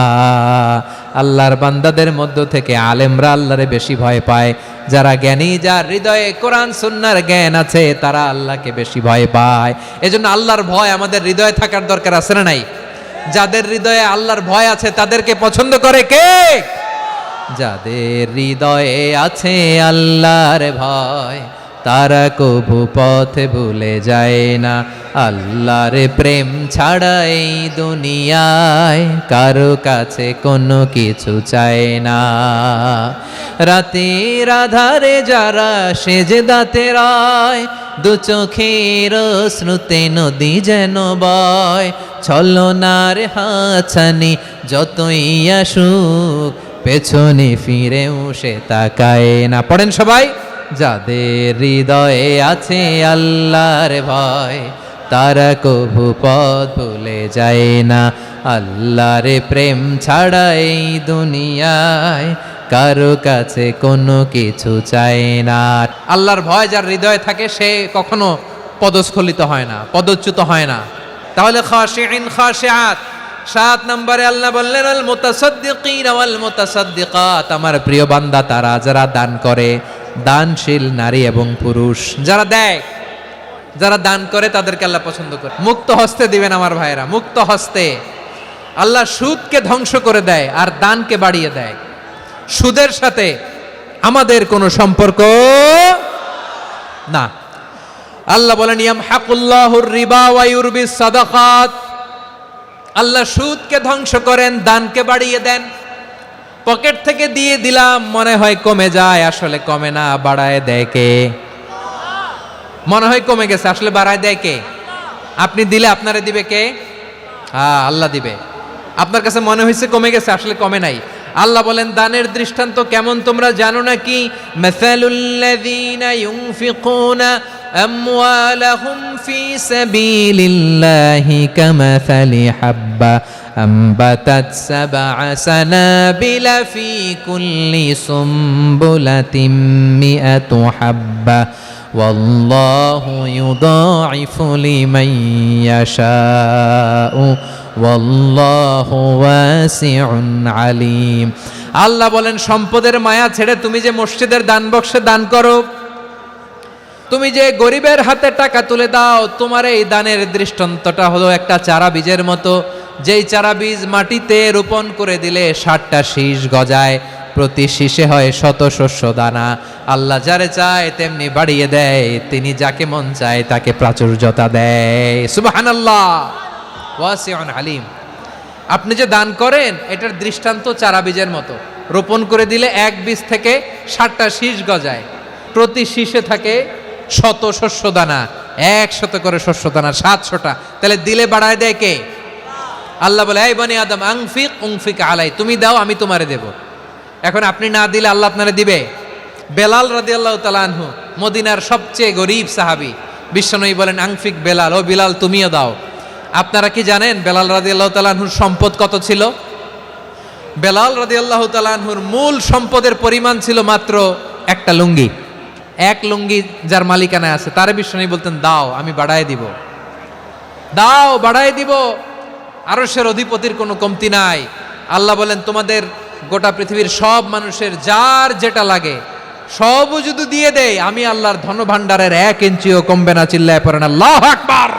আল্লাহর বান্দাদের মধ্য থেকে আলেমরা আল্লাহরে বেশি ভয় পায়। যারা জ্ঞানী, যার হৃদয়ে কোরআন সুন্নাহর জ্ঞান আছে, তারা আল্লাহকে বেশি ভয় পায়। এজন্য আল্লাহর ভয় আমাদের হৃদয়ে থাকার দরকার আছে না নাই? যাদের হৃদয়ে আল্লাহর ভয় আছে তাদেরকে পছন্দ করে কে? যাদের হৃদয়ে আছে আল্লাহর ভয় তারা কবু পথে ভুলে যায় না। আল্লাহর প্রেম ছাড়া এই দুনিয়ায় কারো কাছে কোনো কিছু চায় না। রাতের আধারে যারা সেজদাতে রয়, দু চোখের শ্রুতে নদী যেন বয়, ছলনার হাতছানি যতই আসুক পেছনে ফিরেও সে তাকায় না। পড়েন সবাই। যাদের হৃদয়ে আছে আল্লাহর ভয় তারা কভু পথ ভুলে যায় না। আল্লাহর প্রেম ছাড়া এই দুনিয়ায় কারো কাছে কোনো কিছু চায় না। আল্লাহর ভয় যার হৃদয়ে থাকে সে কখনো পদস্খলিত হয় না, পদচ্যুত হয় না। তাহলে খাশিঈন খাশিআত। 7 নম্বরে আল্লাহ বললেন আল মুতাসাদ্দিকিন ওয়াল মুতাসাদ্দিকাত, আমার প্রিয় বান্দা তারা যারা দান করে, দানশীল নারী এবং পুরুষ যারা দেয়, যারা দান করে তাদেরকে আল্লাহ পছন্দ করে। মুক্ত হস্তে দিবেন আমার ভাইরা, মুক্ত হস্তে। আল্লাহ সুদকে ধ্বংস করে দেয় আর দানকে বাড়িয়ে দেয়। সুদের সাথে আমাদের কোনো সম্পর্ক না। আল্লাহ বলেন ইয়ামহাকুল্লাহুর রিবা ওয়া ইউরবিস সাদাকাত, আল্লাহ সুদকে ধ্বংস করেন, দানকে বাড়িয়ে দেন। পকেট থেকে দিয়ে দিলাম মনে হয় কমে যায়, আসলে কমে না, বাড়ায় দেয় কে? মনে হয় কমে গেছে, আসলে বাড়ায় দেয় কে? আপনি দিলে আপনারে দিবে কে? আল্লাহ দিবে। আপনার কাছে মনে হয়েছে কমে গেছে, আসলে কমে নাই। আল্লাহ বলেন দানের দৃষ্টান্ত কেমন তোমরা জানো নাকি? মাসালুল্লাযীনা ইউনফিকুনা আমওয়ালাহুম ফি সাবিলিল্লাহি কামাসালি হাব্বা أنبتت 7 سنابل في كل سنبلة 100 حبة والله يضاعف لمن يشاء والله واسع عليم। আল্লাহ বলেন সম্পদের মায়া ছেড়ে তুমি যে মসজিদের দান বক্সে দান করো, তুমি যে গরিবের হাতে টাকা তুলে দাও, তোমার এই দানের দৃষ্টান্তটা হলো একটা চারা বীজের মতো। যেই চারা বীজ মাটিতে রোপণ করে দিলে 60টা শীষ গজায়, প্রতি শীষে হয় 100 শস্য দানা। আল্লাহ যারে চায় তেমনি বাড়িয়ে দেয়, তিনি যাকে মন চায় তাকে প্রাচুর্যতা দেয়। সুবহানাল্লাহ, ওয়াসিউন আলিম। আপনি যে দান করেন এটার দৃষ্টান্ত চারা বীজের মতো, রোপণ করে দিলে এক বীজ থেকে 60টা শীষ গজায়, প্রতি শীষে থাকে 100 শস্য দানা, 100 করে শস্য দানা 700টা। তাহলে দিলে বাড়ায় দেয় কে? আল্লাহ বলে, এই বনি আদম আনফিক উনফিক আলাই, তুমি দাও আমি তোমারে দেব। এখন আপনি না দিলে আল্লাহ আপনারে দিবে? বেলাল রাদিয়াল্লাহু তাআলা আনহু মদিনার সবচেয়ে গরীব সাহাবী, বিশ্বনবী বলেন আনফিক বেলাল, ও বিলাল তুমিও দাও। আপনারা কি জানেন বেলাল রাদিয়াল্লাহু তাআলা আনহুর সম্পদ কত ছিল? বেলাল রাদিয়াল্লাহু তাআলা আনহুর মূল সম্পদের পরিমাণ ছিল মাত্র একটা লুঙ্গি। এক লুঙ্গি যার মালিকানায় আছে তারে বিশ্বনবী বলতেন, দাও আমি বাড়ায় দিব, দাও বাড়ায় দিব। আরশের অধিপতির কোনো কমতি নাই। আল্লাহ বলেন, তোমাদের গোটা পৃথিবীর সব মানুষের যার যেটা লাগে সবও যদি দিয়ে দেয়, আমি আল্লাহর ধনভাণ্ডারের 1 ইঞ্চিও কমবে না। চিল্লায় পড়েন আল্লাহু আকবার।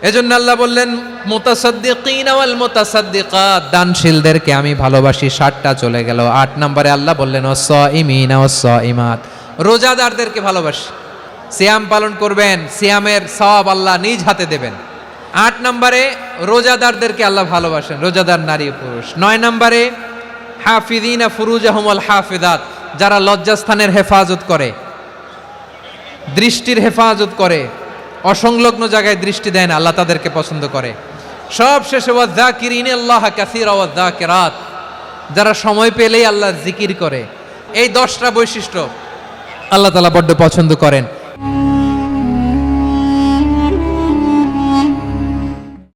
এজন্য আল্লাহ বললেন, মুতাসাদ্দিকিন ওয়াল মুতাসাদ্দিকাত, দানশীলদেরকে আমি ভালোবাসি। 60টা চলে গেল। 8 নম্বরে আল্লাহ বললেন, ওয়াস-সাইমিনা ওয়াস-সাইমাত, রোজাদারদেরকে ভালোবাসি। সিয়াম পালন করবেন, সিয়ামের সওয়াব আল্লাহ নিজ হাতে দেবেন। 8 নম্বরে রোজাদারদেরকে আল্লাহ ভালোবাসেন, রোজাদার নারী ও পুরুষ। 9 নম্বরে হাফিযিনা ফুরুজাহুম ওয়াল হাফিযাত, যারা লজ্জাস্থানের হেফাজত করে, দৃষ্টির হেফাজত করে, অসংলগ্ন জায়গায় দৃষ্টি দেয় না, আল্লাহ তাদেরকে পছন্দ করে। সব শেষে ওয়ায-যাকিরিনাল্লাহ কাসীরা ওয়ায-যাকিরাত, যারা সময় পেলেই আল্লাহর জিকির করে। এই 10টা বৈশিষ্ট্য আল্লাহ তাআলা বড্ড পছন্দ করেন।